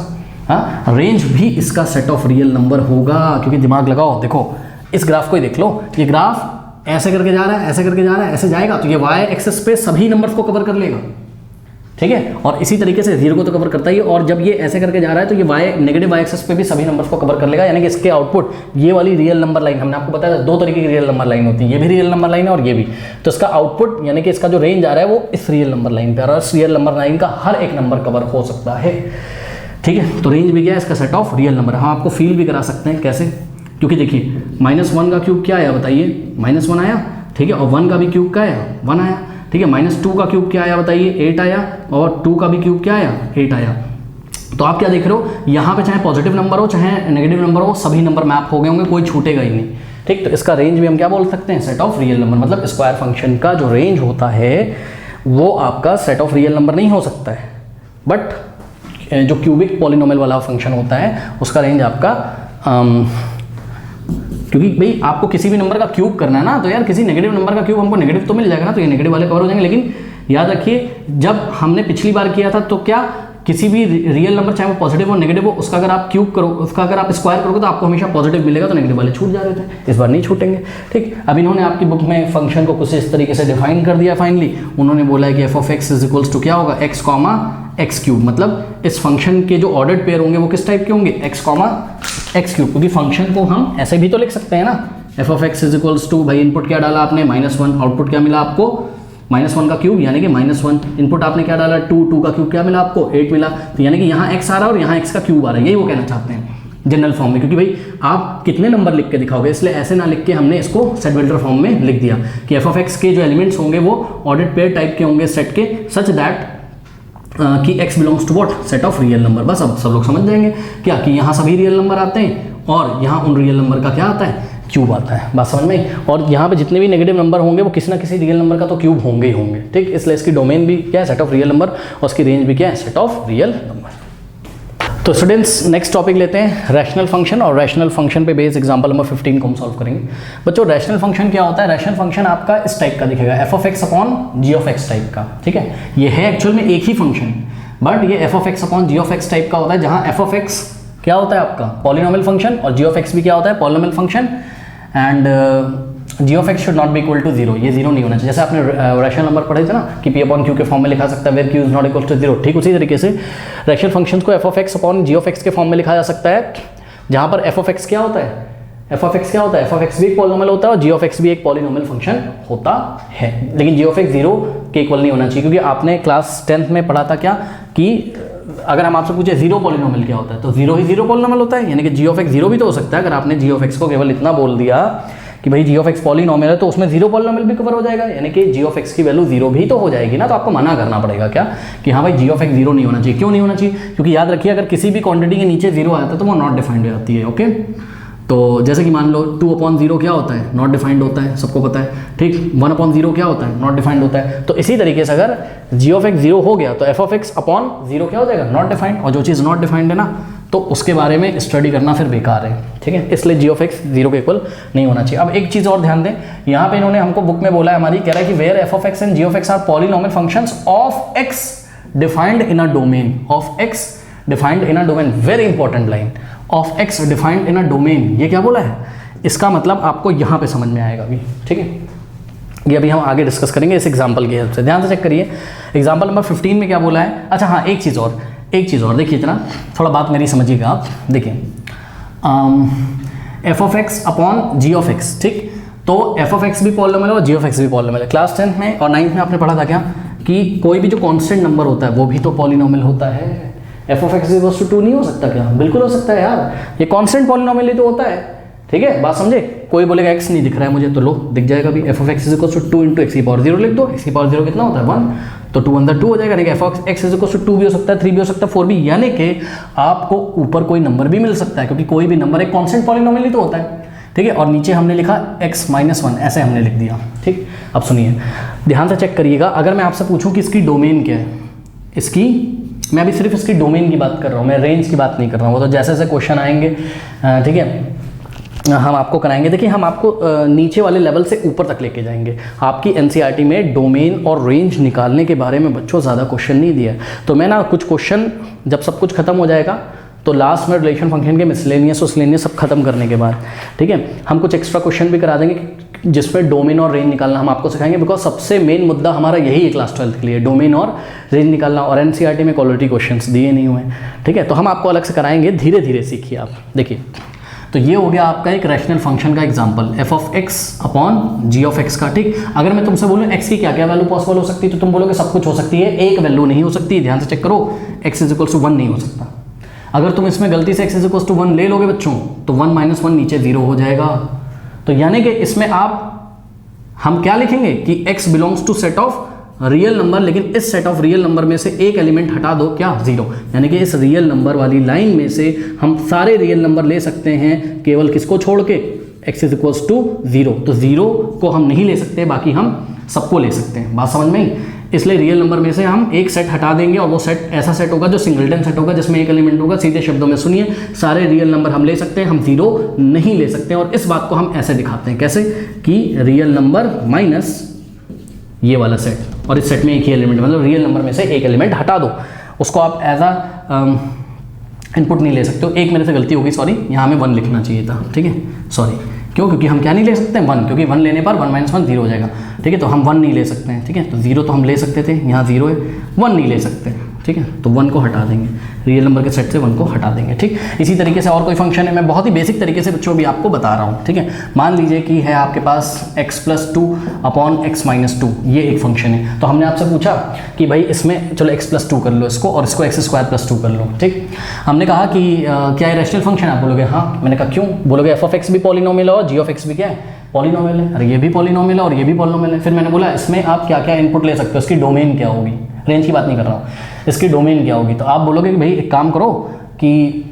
हाँ, रेंज भी इसका सेट ऑफ रियल नंबर होगा। क्योंकि दिमाग लगाओ, देखो इस ग्राफ को ही देख लो, ये ग्राफ ऐसे करके जा रहा है, ऐसे करके जा रहा है, ऐसे जाएगा तो ये वाई एक्सेस पे सभी नंबर्स को कवर कर लेगा, ठीक है। और इसी तरीके से 0 को तो कवर करता ही है, और जब ये ऐसे करके जा रहा है तो ये नेगेटिव वाई एक्सेस पे भी सभी नंबर्स को कवर कर लेगा। यानी कि इसके आउटपुट, ये वाली रियल नंबर लाइन, हमने आपको बताया 2 तरीके की रियल नंबर लाइन होती है, ये भी रियल नंबर लाइन है और ये भी। तो इसका आउटपुट यानी कि इसका जो रेंज आ रहा है वो इस रियल नंबर लाइन पे, और इस रियल नंबर लाइन का हर एक नंबर कवर हो सकता है, ठीक है। तो रेंज भी क्या है इसका, सेट ऑफ रियल नंबर। हम आपको फील भी करा सकते हैं, कैसे, क्योंकि देखिए -1 का क्यूब क्या आया बताइए, -1 आया, ठीक है। और 1 का भी क्यूब क्या आया 1 आया, ठीक है। -2 का क्यूब क्या आया बताइए 8 आया, और 2 का भी क्यूब क्या आया 8 आया। तो आप क्या देख रहे हो, यहाँ पे चाहे पॉजिटिव नंबर हो चाहे नेगेटिव नंबर हो, सभी नंबर मैप हो गए होंगे, कोई छूटेगा ही नहीं, ठीक। तो इसका रेंज भी हम क्या बोल सकते हैं, सेट ऑफ रियल नंबर। मतलब स्क्वायर फंक्शन का जो रेंज होता है वो आपका सेट ऑफ रियल नंबर नहीं हो सकता है, बट जो क्यूबिक पॉलिनोमियल वाला फंक्शन होता है उसका रेंज आपका क्योंकि भाई आपको किसी भी नंबर का क्यूब करना है ना, तो यार किसी नेगेटिव नंबर का क्यूब हमको नेगेटिव तो मिल जाएगा ना, तो ये नेगेटिव वाले कवर हो जाएंगे। लेकिन याद रखिए, जब हमने पिछली बार किया था तो क्या किसी भी रियल नंबर चाहे वो पॉजिटिव हो नेगेटिव हो, उसका अगर आप क्यूब करो, उसका अगर आप स्क्वायर करोगे तो आपको हमेशा पॉजिटिव मिलेगा, तो नेगेटिव वाले छूट जा रहे थे, इस बार नहीं छूटेंगे, ठीक। अब इन्होंने आपकी बुक में फंक्शन को कुछ इस तरीके से डिफाइन कर दिया। फाइनली उन्होंने बोला है कि f of x is equals to क्या होगा, x कॉमा एक्स क्यूब। मतलब इस फंक्शन के जो ऑर्डर्ड पेयर होंगे वो किस टाइप के होंगे, x कॉमा एक्स क्यूब। क्योंकि फंक्शन को हम ऐसे भी तो लिख सकते हैं ना, f of x is equals to, भाई इनपुट क्या डाला आपने -1, आउटपुट क्या मिला आपको -1 का क्यूब यानी कि -1, इनपुट आपने क्या डाला 2 का क्यूब क्या मिला आपको 8 मिला। तो यानी कि यहाँ x आ रहा है और यहाँ x का क्यूब आ रहा है, यही वो कहना चाहते हैं जनरल फॉर्म में। क्योंकि भाई आप कितने नंबर लिख के दिखाओगे, इसलिए ऐसे ना लिख के हमने इसको सेट वेक्टर फॉर्म में लिख दिया कि f ऑफ x के जो एलिमेंट्स होंगे वो ऑर्डर्ड पेयर टाइप के होंगे सेट के, सच दैट कि x belongs to what, set of real number. बस अब सब लोग समझ जाएंगे क्या कि यहाँ सभी रियल नंबर आते हैं और यहाँ उन रियल नंबर का क्या आता है, क्यूब आता है। बात समझ में आई? और यहाँ पे जितने भी नेगेटिव नंबर होंगे वो किसी ना किसी रियल नंबर का तो क्यूब होंगे ही होंगे, ठीक। इसलिए इसकी डोमेन भी क्या है, सेट ऑफ रियल नंबर, और उसकी रेंज भी क्या है, सेट ऑफ रियल नंबर। तो स्टूडेंट्स नेक्स्ट टॉपिक लेते हैं रैशनल फंक्शन, और रैशनल फंक्शन पे बेस्ड एग्जांपल नंबर 15 को हम सॉल्व करेंगे। बच्चों रैशनल फंक्शन क्या होता है, रैशनल फंक्शन आपका इस टाइप का दिखेगा, f of x upon g of x type का, ठीक है। ये है एक्चुअल में एक ही फंक्शन, बट ये f of x upon g of x type का होता है, जहाँ एफ ऑफ एक्स क्या होता है आपका पॉलिनोमियल फंक्शन, और जी ऑफ एक्स भी क्या होता है, polynomial function, and g of x should not be equal to zero, ये जीरो नहीं होना चाहिए। जैसे आपने रैशनल नंबर पढ़े थे ना कि पी अपॉन क्यू के फॉर्म में लिखा सकता है where q is not equal to zero, ठीक उसी तरीके से रैशनल फंक्शंस को f of x upon g of x के फॉर्म में लिखा जा सकता है, जहाँ पर एफ ऑफ एक्स क्या होता है, एफ ऑफ एक्स क्या होता है, एफ ऑफ एक्स भी एक पॉलिनोमियल होता है और जी ऑफ एक्स भी एक पॉलिनोमियल फंक्शन होता है, लेकिन जी ऑफ एक्स जीरो के इक्वल नहीं होना चाहिए, क्योंकि आपने क्लास 10th में पढ़ा था क्या कि अगर हम आपसे पूछे जीरो पॉलिनोमियल क्या होता है, तो जीरो ही जीरो पॉलिनोमियल होता है, यानी कि जी ऑफ एक्स जीरो भी तो हो सकता है। अगर आपने जी ऑफ एक्स को केवल इतना बोल दिया कि भाई जी ऑफ एक्स पॉलिनोमियल है, तो उसमें जीरो पॉलिनोमियल भी कवर हो जाएगा, यानी कि जी ऑफ एक्स की वैल्यू जीरो भी तो हो जाएगी ना। तो आपको मना करना पड़ेगा क्या कि हाँ भाई जी ऑफ एक्स जीरो नहीं होना चाहिए। क्यों नहीं होना चाहिए, क्योंकि याद रखिए अगर किसी भी क्वांटिटी के नीचे जीरो आता है तो वो नॉट डिफाइंड हो जाती है, ओके। तो जैसे कि मान लो 2/0 क्या होता है, नॉट डिफाइंड होता है, सबको पता है, ठीक। 1/0 क्या होता है, नॉट डिफाइंड होता है। तो इसी तरीके से अगर जी ऑफ एक्स जीरो हो गया तो f of x upon zero क्या हो जाएगा, नॉट डिफाइंड, और जो चीज़ नॉट डिफाइंड है ना तो उसके बारे में स्टडी करना फिर बेकार है, ठीक है। इसलिए जी ऑफ एक्स जीरो के इक्वल नहीं होना चाहिए। अब एक चीज़ और ध्यान दें, यहाँ पे इन्होंने हमको बुक में बोला है हमारी, कह रहा है कि where f of x and g of x are polynomial functions of x defined in a domain, of x defined in a domain, very important line, of x defined in a domain. ये क्या बोला है, इसका मतलब आपको यहाँ पे समझ में आएगा अभी, ठीक है। ये अभी हम आगे डिस्कस करेंगे इस एग्जाम्पल की हेल्प से। ध्यान से चेक करिए एग्जाम्पल नंबर 15 में क्या बोला है। अच्छा हाँ, एक चीज़ और देखिए, इतना थोड़ा बात मेरी समझिएगा आप। देखिए f of x upon g of x, ठीक। तो एफ ऑफ एक्स भी पॉलिनोमियल और जी ऑफ एक्स भी पॉलिनोमियल है। क्लास 10th में और 9th में आपने पढ़ा था क्या कि कोई भी जो कांस्टेंट नंबर होता है वो भी तो पॉलिनोमियल होता है। F of x equals to 2 नहीं हो सकता क्या, बिल्कुल हो सकता है यार, ये कांस्टेंट पॉलिनोमियल ही तो होता है, ठीक है। बात समझे, कोई बोलेगा एक्स नहीं दिख रहा है मुझे, तो लो दिख जाएगा भी, f of x equals to 2 into x की पावर 0 लिख दो, एक्स की पावर 0 कितना होता है 1, तो 2 अंदर 2 हो जाएगा, f of x equals to 2 भी हो सकता है, 3 भी हो सकता है, 4 भी, यानी कि आपको ऊपर कोई नंबर भी मिल सकता है, क्योंकि कोई भी नंबर एक कांस्टेंट पॉलिनोमियल ही तो होता है, ठीक है। और नीचे हमने लिखा x माइनस 1, ऐसे हमने लिख दिया, ठीक। अब सुनिए ध्यान से चेक करिएगा, अगर मैं आपसे पूछूं कि इसकी डोमेन क्या है, इसकी, मैं अभी सिर्फ इसकी डोमेन की बात कर रहा हूँ, मैं रेंज की बात नहीं कर रहा हूँ, वो तो जैसे जैसे क्वेश्चन आएंगे, ठीक है, हम आपको कराएंगे। देखिए हम आपको नीचे वाले लेवल से ऊपर तक लेके जाएंगे। आपकी एनसीईआरटी में डोमेन और रेंज निकालने के बारे में बच्चों ज़्यादा क्वेश्चन नहीं दिया है, तो मैं ना कुछ क्वेश्चन जब सब कुछ खत्म हो जाएगा तो लास्ट में रिलेशन फंक्शन के मिसलेनियस सब खत्म करने के बाद, ठीक है, हम कुछ एक्स्ट्रा क्वेश्चन भी करा देंगे जिसमें डोमेन और रेंज निकालना हम आपको सिखाएंगे, बिकॉज सबसे मेन मुद्दा हमारा यही है क्लास 12th के लिए, डोमेन और रेंज निकालना। और एनसीईआरटी में क्वालिटी क्वेश्चंस दिए नहीं हुए, ठीक है, तो हम आपको अलग से कराएंगे, धीरे धीरे सीखिए आप। देखिए तो ये हो गया आपका एक रैशनल फंक्शन का example, f of x upon g of x का, ठीक। अगर मैं तुमसे बोलूँ एक्स की क्या क्या वैल्यू पॉसिबल हो सकती है, तो तुम बोलोगे सब कुछ हो सकती है, एक वैल्यू नहीं हो सकती। ध्यान से चेक करो, एक्स इज इक्वल्स टू 1 नहीं हो सकता। अगर तुम इसमें गलती से एक्स इज इक्वल्स टू 1 ले लोगे बच्चों, तो 1 माइनस 1 नीचे 0 हो जाएगा। तो यानी कि इसमें हम क्या लिखेंगे कि x belongs to set of real number, लेकिन इस सेट ऑफ रियल नंबर में से एक एलिमेंट हटा दो, क्या 0, यानी कि इस रियल नंबर वाली लाइन में से हम सारे रियल नंबर ले सकते हैं, केवल किसको छोड़ के, x इज इक्वल्स टू 0। तो 0 को हम नहीं ले सकते, बाकी हम सबको ले सकते हैं। बात समझ में आई? इसलिए रियल नंबर में से हम एक सेट हटा देंगे, और वो सेट ऐसा सेट होगा जो सिंगलटन सेट होगा, जिसमें एक एलिमेंट होगा। सीधे शब्दों में सुनिए, सारे रियल नंबर हम ले सकते हैं, हम 0 नहीं ले सकते हैं। और इस बात को हम ऐसे दिखाते हैं, कैसे कि रियल नंबर माइनस ये वाला सेट, और इस सेट में एक ही एलिमेंट, मतलब रियल नंबर में से एक एलिमेंट हटा दो, उसको आप एज अ इनपुट नहीं ले सकते हो। एक मेरे से गलती होगी, सॉरी, यहाँ हमें 1 लिखना चाहिए था, ठीक है, सॉरी। क्यों? क्योंकि हम क्या नहीं ले सकते हैं 1, क्योंकि 1 लेने पर 1 माइनस 1 0 हो जाएगा, ठीक है। तो हम 1 नहीं ले सकते हैं, ठीक है। तो 0 तो हम ले सकते थे, यहाँ 0 है, 1 नहीं ले सकते, ठीक है। तो 1 को हटा देंगे, रियल नंबर के सेट से 1 को हटा देंगे, ठीक। इसी तरीके से और कोई फंक्शन है, मैं बहुत ही बेसिक तरीके से बच्चों भी आपको बता रहा हूँ, ठीक है। मान लीजिए कि है आपके पास x+2 अपॉन x-2, ये एक फंक्शन है। तो हमने आपसे पूछा कि भाई इसमें चलो x+2 कर लो इसको, और इसको x² + 2 कर लो, ठीक। हमने कहा कि क्या है रैशनल फंक्शन, आप बोलोगे हाँ। मैंने कहा क्यों? बोलोगे एफ ऑफ एक्स भी पॉलिनोमियल है और जी ऑफ एक्स भी क्या है, पॉलिनोमियल है। अरे ये भी पॉलिनोमियल है और ये भी पॉलिनोमियल है। फिर मैंने बोला इसमें आप क्या क्या इनपुट ले सकते हो, इसकी डोमेन क्या होगी, रेंज की बात नहीं कर रहा हूँ, इसकी डोमेन क्या होगी। तो आप बोलोगे कि भाई एक काम करो कि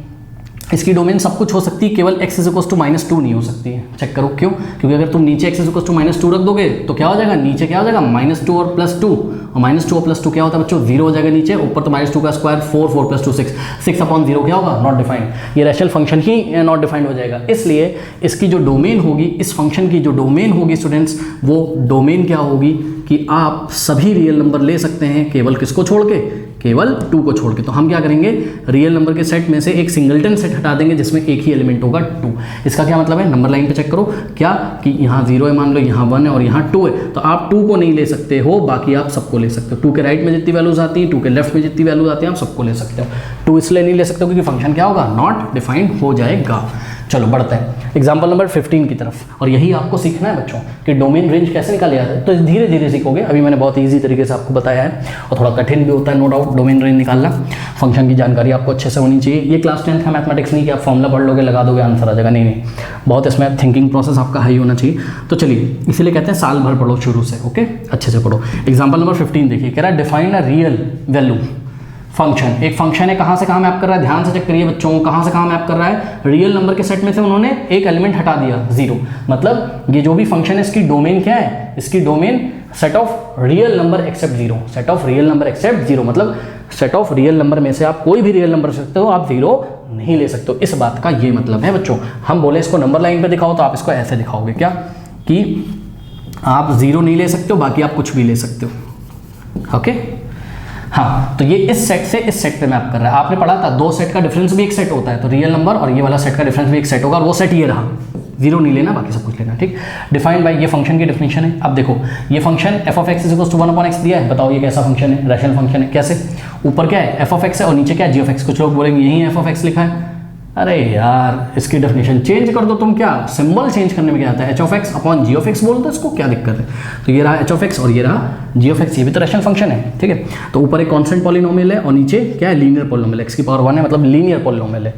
इसकी डोमेन सब कुछ हो सकती है, केवल x इज इक्वल टू -2 नहीं हो सकती है। चेक करो क्यों, क्योंकि अगर तुम नीचे x इज इक्वल टू -2 रख दोगे तो क्या हो जाएगा, नीचे क्या हो जाएगा -2 और +2, और -2 और +2 क्या होता है बच्चों, 0 हो जाएगा नीचे, ऊपर तो -2 का स्क्वायर 4, 4 + 2 6, 6/0 क्या होगा, नॉट डिफाइंड। ये rational function he not defined हो जाएगा। इसलिए इसकी जो डोमेन होगी, इस फंक्शन की जो डोमेन होगी स्टूडेंट्स, वो डोमेन क्या होगी कि आप सभी रियल नंबर ले सकते हैं, केवल किसको छोड़ के, केवल 2 को छोड़ के। तो हम क्या करेंगे, रियल नंबर के सेट में से एक सिंगलटन सेट हटा देंगे जिसमें एक ही एलिमेंट होगा 2। इसका क्या मतलब है, नंबर लाइन पे चेक करो क्या, कि यहाँ 0 है मान लो, यहाँ 1 है और यहाँ 2 है, तो आप 2 को नहीं ले सकते हो, बाकी आप सबको ले सकते हो। 2 के राइट में जितनी वैल्यूज आती है, 2 के लेफ्ट में जितनी वैल्यूज आती है, आप सबको ले सकते हो। 2 इसलिए नहीं ले सकते हो क्योंकि फंक्शन क्या होगा, नॉट डिफाइंड हो जाएगा। चलो बढ़ते हैं एग्जाम्पल नंबर 15 की तरफ, और यही आपको सीखना है बच्चों कि डोमेन रेंज कैसे निकाले जाते हैं। तो धीरे धीरे सीखोगे, अभी मैंने बहुत ईजी तरीके से आपको बताया है, और थोड़ा कठिन भी होता है नो डाउट डोमेन रेंज निकालना। फंक्शन की जानकारी आपको अच्छे से होनी चाहिए। ये क्लास 10th का मैथमेटिक्स नहीं कि आप फॉर्मूला पढ़ लोगे, लगा दोगे, आंसर आ जाएगा, नहीं, बहुत इसमें थिंकिंग प्रोसेस आपका हाई होना चाहिए। तो चलिए, इसीलिए कहते हैं साल भर पढ़ो शुरू से, ओके, अच्छे से पढ़ो। एग्जाम्पल नंबर 15 देखिए, कह रहा है define a real value function. एक फंक्शन है, कहाँ से कहाँ मैप कर रहा है, ध्यान से चेक करिए बच्चों, कहाँ से कहाँ मैप कर रहा है, रियल नंबर के सेट में से उन्होंने एक एलिमेंट हटा दिया 0। मतलब ये जो भी फंक्शन है इसकी डोमेन क्या है, इसकी domain set of real number except 0, set of real number except 0, मतलब सेट ऑफ रियल नंबर में से आप कोई भी रियल नंबर सकते हो, आप 0 नहीं ले सकते हो। इस बात का ये मतलब है बच्चों। हम बोले इसको नंबर लाइन पे दिखाओ तो आप इसको ऐसे दिखाओगे क्या, कि आप 0 नहीं ले सकते हो, बाकी आप कुछ भी ले सकते हो, ओके। हाँ, तो ये इस सेट से इस सेट पे मैप कर रहा है। आपने पढ़ा था 2 सेट का डिफरेंस भी एक सेट होता है, तो रियल नंबर और ये वाला सेट का डिफरेंस भी एक सेट होगा, और वो सेट ये रहा, 0 नहीं लेना, बाकी सब कुछ लेना, ठीक। डिफाइंड बाय, ये फंक्शन की डेफिनेशन है। अब देखो, ये फंक्शन f(x) = 1/x दिया है, बताओ ये कैसा फंक्शन है, रैशनल फंक्शन है। कैसे, ऊपर क्या है f(x) है और नीचे क्या है g(x). कुछ लोग बोलेंगे यही f(x) लिखा है, अरे यार इसकी डेफिनेशन चेंज कर दो तुम, क्या सिंबल चेंज करने में क्या आता है, h(x)/g(x) बोल दो, इसको क्या दिक्कत है। तो ये रहा h(x) और ये रहा g(x), ये भी तो रैशनल फंक्शन है, ठीक है। तो ऊपर एक कांस्टेंट पॉलिनोमियल है और नीचे क्या है, लीनियर पॉलिनोमियल, x⁴ है, मतलब लीनियर पॉलिनोमियल है,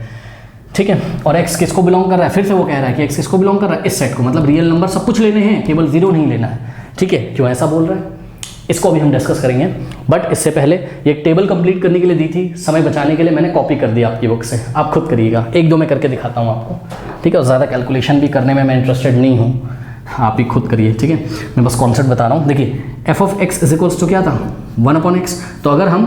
ठीक है। और x किसको बिलोंग कर रहा है, फिर से वो कह रहा है कि x किसको बिलोंग कर रहा है, इस सेट को, मतलब रियल नंबर सब कुछ लेने हैं, केवल 0 नहीं लेना है, ठीक है। क्यों ऐसा बोल रहा है, इसको अभी हम डिस्कस करेंगे, बट इससे पहले ये एक टेबल कंप्लीट करने के लिए दी थी, समय बचाने के लिए मैंने कॉपी कर दिया आपकी बुक से, आप खुद करिएगा, 1-2 में करके दिखाता हूँ आपको, ठीक है। और ज़्यादा कैलकुलेशन भी करने में मैं इंटरेस्टेड नहीं हूँ, आप ही खुद करिए, ठीक है। मैं बस कॉन्सेप्ट बता रहा हूँ। देखिए f(x) = क्या था, 1/x। तो अगर हम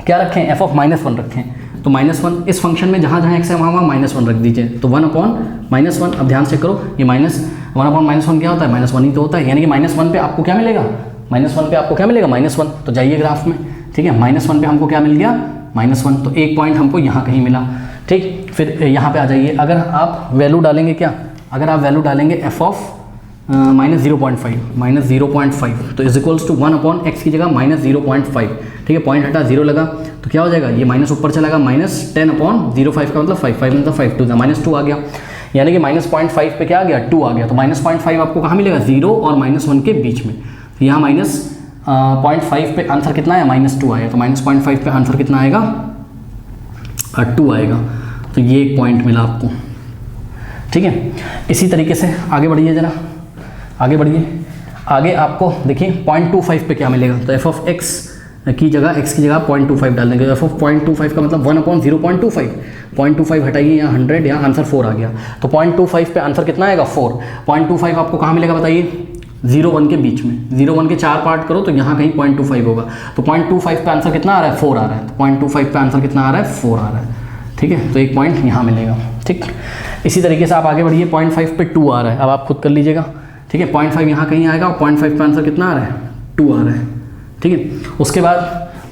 क्या रखें, f(-1) रखें, तो -1 इस फंक्शन में जहाँ जहाँ x है वहाँ -1 रख दीजिए, तो 1/-1। अब ध्यान से करो, ये -1/-1 क्या होता है, -1 ही तो होता है, यानी कि -1 पे आपको क्या मिलेगा, -1 पे आपको क्या मिलेगा, -1। तो जाइए ग्राफ में, ठीक है, -1 पे हमको क्या मिल गया, -1, तो एक पॉइंट हमको यहाँ कहीं मिला, ठीक। फिर यहाँ पे आ जाइए, अगर आप वैल्यू डालेंगे क्या, अगर आप वैल्यू डालेंगे f(-0.5), तो = 1/x की जगह -0.5, ठीक है। पॉइंट हटा, 0 लगा, तो क्या हो जाएगा, ये माइनस ऊपर चला गया, -10/0.5 का मतलब 5 मतलब 5 2 -2 आ गया, यानी कि -0.5 पे क्या आ गया, 2 आ गया। तो -0.5 आपको कहाँ मिलेगा, 0 और -1 के बीच में। तो यहाँ -0.5 पे आंसर कितना है, -2 आएगा। तो -0.5 पे आंसर कितना आएगा, 2 आएगा। तो ये एक पॉइंट मिला आपको, ठीक है। इसी तरीके से आगे बढ़िए, जरा आगे बढ़िए। आगे आपको देखिए 0.25 पे क्या मिलेगा, तो f(x) की जगह x की जगह 0.25 डाल देंगे। f(0.25) का मतलब 1/0.25, 0.25 हटाइए, यहाँ 100, यहाँ आंसर 4 आ गया। तो 0.25 पे आंसर कितना आएगा, 4। 0.25 आपको कहाँ मिलेगा बताइए, 0-1 के बीच में, 0-1 के 4 पार्ट करो तो यहाँ कहीं 0.25 होगा। तो 0.25 पे आंसर कितना आ रहा है, 4 आ रहा है। तो 0.25 पे आंसर कितना आ रहा है, 4 आ रहा है, ठीक है। तो एक पॉइंट यहाँ मिलेगा, ठीक। इसी तरीके से आप आगे बढ़िए, 0.5 पे 2 आ रहा है, अब आप खुद कर लीजिएगा, ठीक है। 0.5 यहाँ कहीं आएगा और 0.5 पे आंसर कितना आ रहा है, 2 आ रहा है, ठीक है। उसके बाद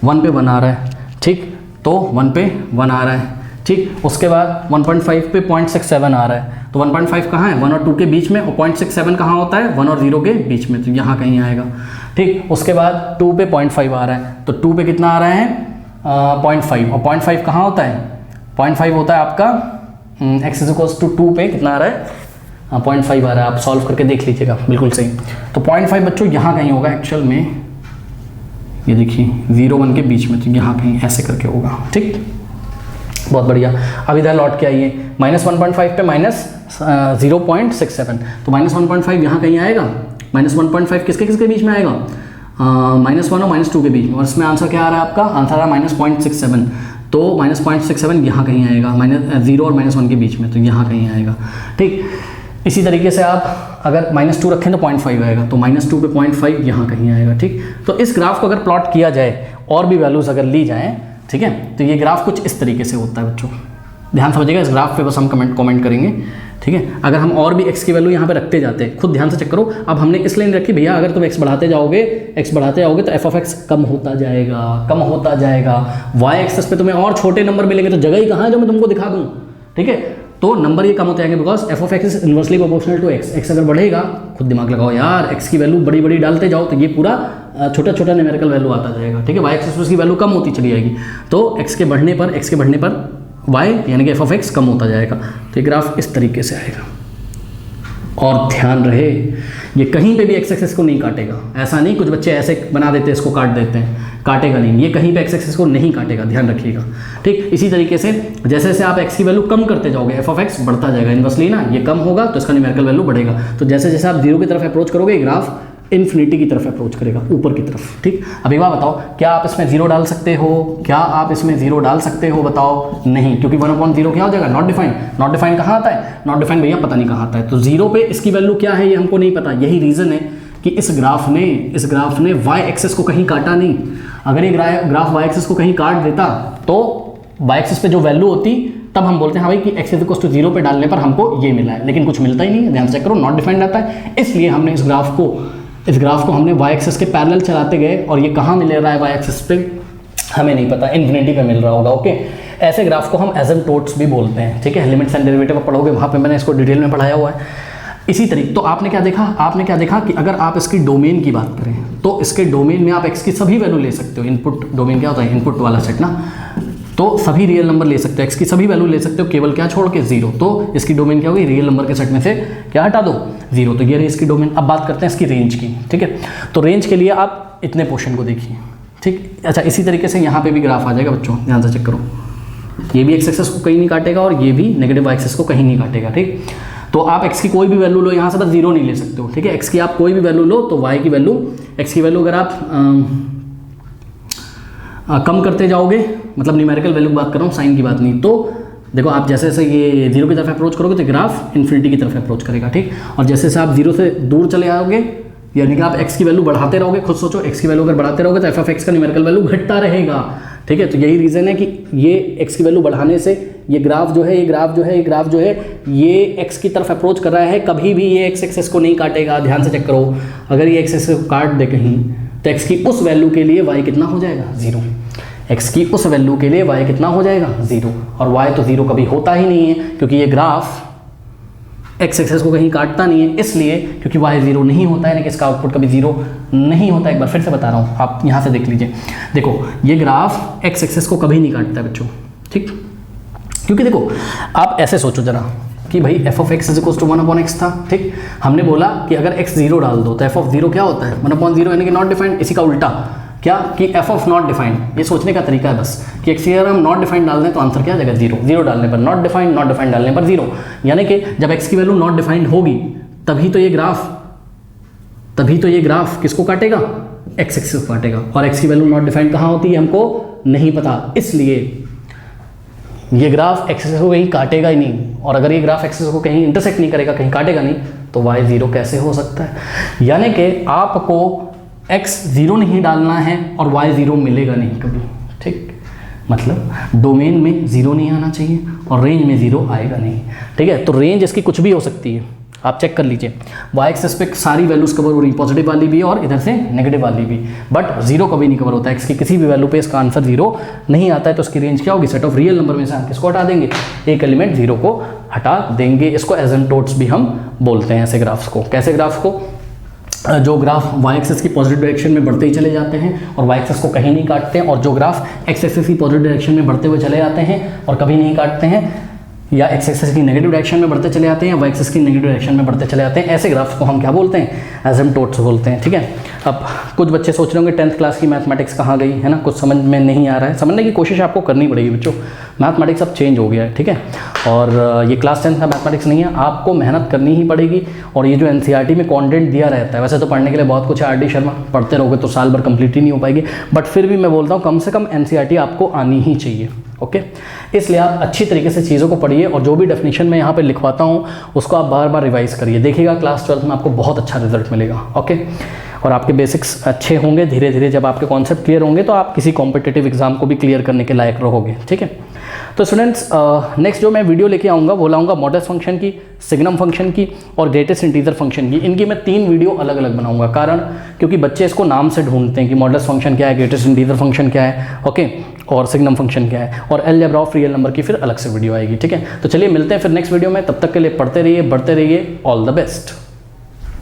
1 पे 1 आ रहा है, ठीक, तो 1 पे 1 आ रहा है, ठीक। उसके बाद 1.5 पे 0.67 आ रहा है, तो 1.5 कहाँ है, 1 और 2 के बीच में, और 0.67 कहाँ होता है, 1 और 0 के बीच में, तो यहाँ कहीं आएगा, ठीक। उसके बाद 2 पे 0.5 आ रहा है, तो 2 पे कितना आ रहा है, 0.5, और 0.5 कहाँ होता है, 0.5 होता है आपका x = 2 पे कितना आ रहा है, 0.5 आ रहा है। आप सॉल्व करके देख लीजिएगा, बिल्कुल सही। तो 0.5 बच्चों यहाँ कहीं होगा एक्चुअल में, ये देखिए 0-1 के बीच में, तो यहाँ कहीं ऐसे करके होगा, ठीक, बहुत बढ़िया। अब इधर लौट के आइए, -1.5 पे -0.67, तो -1.5 यहाँ कहीं आएगा, -1.5 किसके किसके बीच में आएगा, -1 और -2 के बीच में, और इसमें आंसर क्या आ रहा है आपका, आंसर आ रहा है -0.67। तो -0.67 यहाँ कहीं आएगा, -0 और -1 के बीच में, तो यहाँ कहीं आएगा, ठीक। इसी तरीके से आप अगर -2 रखें तो 0.5 आएगा, तो -2 पे 0.5 यहाँ कहीं आएगा, ठीक। तो इस ग्राफ को अगर प्लॉट किया जाए और भी वैल्यूज़ अगर ली जाएँ, ठीक है, तो ये ग्राफ कुछ इस तरीके से होता है बच्चों, ध्यान समझिएगा। इस ग्राफ पे बस हम कमेंट करेंगे, ठीक है। अगर हम और भी x की वैल्यू यहाँ पे रखते जाते हैं, खुद ध्यान से चेक करो। अब हमने इसलिए नहीं रखी भैया, अगर तुम x बढ़ाते जाओगे तो f ऑफ x कम होता जाएगा, y एक्सेस पे तुम्हें और छोटे नंबर मिलेंगे, तो जगह ही कहाँ है जो मैं तुमको दिखा दूँ, ठीक है। तो नंबर ये कम होते जाएंगे, because f of x is inversely proportional to x। x अगर बढ़ेगा, खुद दिमाग लगाओ यार, x की वैल्यू बड़ी बड़ी डालते जाओ तो ये पूरा छोटा छोटा न्यूमेरिकल वैल्यू आता जाएगा, ठीक है। y एक्सेस पे उसकी वैल्यू कम होती चली जाएगी, तो x के बढ़ने पर y यानी कि f ऑफ x कम होता जाएगा। तो ये ग्राफ इस तरीके से आएगा। और ध्यान रहे, ये कहीं पे भी x एक्सेस को नहीं काटेगा। ऐसा नहीं कुछ बच्चे ऐसे बना देते हैं, इसको काट देते हैं, काटेगा नहीं, ये कहीं पे x एक्सेस को नहीं काटेगा, ध्यान रखिएगा, ठीक। इसी तरीके से जैसे जैसे आप x की वैल्यू कम करते जाओगे, f ऑफ x बढ़ता जाएगा इनवर्सली ना, ये कम होगा तो इसका न्यूमेरिकल वैल्यू बढ़ेगा। तो जैसे जैसे आप 0 की तरफ अप्रोच करोगे, ग्राफ इन्फिनिटी की तरफ अप्रोच करेगा, ऊपर की तरफ, ठीक। अब एक बात बताओ, क्या आप इसमें 0 डाल सकते हो? बताओ नहीं, क्योंकि 1/0 क्या हो जाएगा? Not defined. नॉट डिफाइंड कहाँ आता है? नॉट डिफाइंड भैया पता नहीं कहाँ आता है। तो 0 पे इसकी वैल्यू क्या है ये हमको नहीं पता। यही रीज़न है कि इस ग्राफ ने y एक्सेस को कहीं काटा नहीं। अगर ये ग्राफ y एक्सेस को कहीं काट देता तो y एक्सेस पे जो वैल्यू होती, तब हम बोलते हैं हाँ भाई कि x इक्वल टू 0 पे डालने पर हमको ये मिला है, लेकिन कुछ मिलता ही नहीं है। ध्यान से चेक करो, नॉट डिफाइंड आता है। इसलिए हमने इस ग्राफ को हमने y एक्सेस के पैरेलल चलाते गए, और ये कहाँ मिल रहा है y एक्सेस पे हमें नहीं पता, इन्फिनिटी पे मिल रहा होगा, ओके। ऐसे ग्राफ को हम एसिम्प्टोट्स भी बोलते हैं, ठीक है। लिमिट्स एंड डेरिवेटिव पढ़ोगे, वहाँ पे मैंने इसको डिटेल में पढ़ाया हुआ है। इसी तरीके तो आपने क्या देखा कि अगर आप इसकी डोमेन की बात करें तो इसके डोमेन में आप x की सभी वैल्यू ले सकते हो। इनपुट डोमेन क्या होता है? इनपुट वाला सेट ना, तो सभी रियल नंबर ले सकते हो, x की सभी वैल्यू ले सकते हो, केवल क्या छोड़ के 0। तो इसकी डोमेन क्या होगी? रियल नंबर के सेट में से क्या हटा दो? 0। तो ये रही इसकी डोमेन। अब बात करते हैं इसकी रेंज की, ठीक है। तो रेंज के लिए आप इतने पोर्शन को देखिए, ठीक। अच्छा, इसी तरीके से यहाँ पे भी ग्राफ आ जाएगा बच्चों, ध्यान से चेक करो। ये भी x एक्सेस को कहीं नहीं काटेगा और ये भी नेगेटिव y एक्सेस को कहीं नहीं काटेगा, ठीक। तो आप x की कोई भी वैल्यू लो, यहाँ से बस 0 नहीं ले सकते हो, ठीक है। x की आप कोई भी वैल्यू लो तो y की वैल्यू, x की वैल्यू अगर आप कम करते जाओगे, मतलब न्यूमेरिकल वैल्यू की बात कर रहा हूँ, साइन की बात नहीं, तो देखो आप जैसे जैसे ये 0 की तरफ अप्रोच करोगे तो ग्राफ इन्फिनिटी की तरफ अप्रोच करेगा, ठीक। और जैसे जैसे आप 0 से दूर चले आओगे, यानी कि आप x की वैल्यू बढ़ाते रहोगे, खुद सोचो x की वैल्यू अगर बढ़ाते रहोगे तो f ऑफ x का न्यूमेरिकल वैल्यू घटता रहेगा, ठीक है। तो यही रीज़न है कि ये x की वैल्यू बढ़ाने से ये ग्राफ जो है ये x की तरफ अप्रोच कर रहा है। कभी भी ये x एक्सेस को नहीं काटेगा, ध्यान से चेक करो। अगर ये x एक्सेस को काट दे कहीं तो x की उस वैल्यू के लिए y कितना हो जाएगा? 0। x की उस वैल्यू के लिए y कितना हो जाएगा? 0। और y तो 0 कभी होता ही नहीं है, क्योंकि ये ग्राफ x एक्सेस को कहीं काटता नहीं है, इसलिए क्योंकि y 0 नहीं होता है, यानी कि इसका आउटपुट कभी 0 नहीं होता। एक बार फिर से बता रहा हूँ, आप यहाँ से देख लीजिए। देखो ये ग्राफ x एक्सेस को कभी नहीं काटता है बच्चों, ठीक। क्योंकि देखो आप ऐसे सोचो जरा कि भाई f of x is equal to 1/x था, ठीक। हमने बोला कि अगर x 0 डाल दो तो f ऑफ 0 क्या होता है? 1/0, यानी कि नॉट डिफाइंड। इसी का उल्टा क्या कि f ऑफ नॉट डिफाइंड। ये सोचने का तरीका है बस कि x अगर हम नॉट डिफाइंड डाल दें तो आंसर क्या आ जाएगा? 0। 0 डालने पर नॉट डिफाइंड, नॉट डिफाइंड डालने पर 0। यानी कि जब x की वैल्यू नॉट डिफाइंड होगी तभी तो ये ग्राफ किसको काटेगा? x एक्सिस को काटेगा। और x की वैल्यू नॉट डिफाइंड कहाँ होती है हमको नहीं पता, इसलिए ये ग्राफ एक्सिस को कहीं काटेगा ही नहीं। और अगर ये ग्राफ एक्सिस को कहीं इंटरसेक्ट नहीं करेगा, कहीं काटेगा नहीं, तो y 0 कैसे हो सकता है? यानी कि आपको x 0 नहीं डालना है और y 0 मिलेगा नहीं कभी, ठीक। मतलब डोमेन में 0 नहीं आना चाहिए और रेंज में 0 आएगा नहीं, ठीक है। तो रेंज इसकी कुछ भी हो सकती है, आप चेक कर लीजिए। y एक्सिस पे सारी वैल्यूज कवर हो रही, पॉजिटिव वाली भी और इधर से नेगेटिव वाली भी, बट 0 कभी नहीं कवर होता है। x की किसी भी वैल्यू पे इसका आंसर 0 नहीं आता है, तो उसकी रेंज क्या होगी? सेट ऑफ रियल नंबर में से हम किसको हटा देंगे? एक एलिमेंट 0 को हटा देंगे। इसको एसिम्प्टोट्स भी हम बोलते हैं ऐसे ग्राफ्स को। कैसे ग्राफ को? जो ग्राफ y एक्सिस की पॉजिटिव डायरेक्शन में बढ़ते ही चले जाते हैं और y एक्सिस को कहीं नहीं काटते हैं, और जो ग्राफ x एक्सिस की पॉजिटिव डायरेक्शन में बढ़ते हुए चले जाते हैं और कभी नहीं काटते हैं, या x एक्सिस की नेगेटिव डायरेक्शन में बढ़ते चले जाते हैं या y एक्सिस की नेगेटिव डायरेक्शन में बढ़ते चले जाते हैं, ऐसे ग्राफ्स को हम क्या बोलते हैं? एसिम्प्टोट्स बोलते हैं, ठीक है। अब कुछ बच्चे सोच रहे होंगे 10th क्लास की मैथमेटिक्स कहाँ गई है ना, कुछ समझ में नहीं आ रहा है। समझने की कोशिश आपको करनी पड़ेगी बच्चों, मैथमेटिक्स अब चेंज हो गया है, ठीक है। और ये क्लास 10th का मैथमेटिक्स नहीं है, आपको मेहनत करनी ही पड़ेगी। और ये जो NCERT में कंटेंट दिया रहता है, वैसे तो पढ़ने के लिए बहुत कुछ है, RD शर्मा पढ़ते रहोगे तो साल भर कंप्लीट ही नहीं हो पाएगी, बट फिर भी मैं बोलता हूँ कम से कम NCERT आपको आनी ही चाहिए, ओके। इसलिए आप अच्छी तरीके से चीज़ों को पढ़िए और जो भी डेफिनेशन मैं यहाँ पे लिखवाता हूँ उसको आप बार बार रिवाइज करिए, देखिएगा क्लास 12th में आपको बहुत अच्छा रिजल्ट मिलेगा। ओके, और आपके बेसिक्स अच्छे होंगे, धीरे धीरे जब आपके कॉन्सेप्ट क्लियर होंगे तो आप किसी कॉम्पिटिटिव एग्जाम को भी क्लियर करने के लायक रहोगे। ठीक है, तो स्टूडेंट्स नेक्स्ट जो मैं वीडियो लेके आऊँगा वो लाऊंगा मॉडल्स फंक्शन की, सिग्नम फंक्शन की और ग्रेटेस्ट इंटीजर फंक्शन की। इनकी मैं 3 वीडियो अलग अलग बनाऊंगा, कारण क्योंकि बच्चे इसको नाम से ढूंढते हैं कि मॉडल्स फंक्शन क्या है, ग्रेटेस्ट इंटीजर फंक्शन क्या है, ओके, और सिग्नम फंक्शन क्या है, और अलजेब्रा ऑफ रियल नंबर की फिर अलग से वीडियो आएगी। ठीक है, तो चलिए मिलते हैं फिर नेक्स्ट वीडियो में, तब तक के लिए पढ़ते रहिए, बढ़ते रहिए, ऑल द बेस्ट।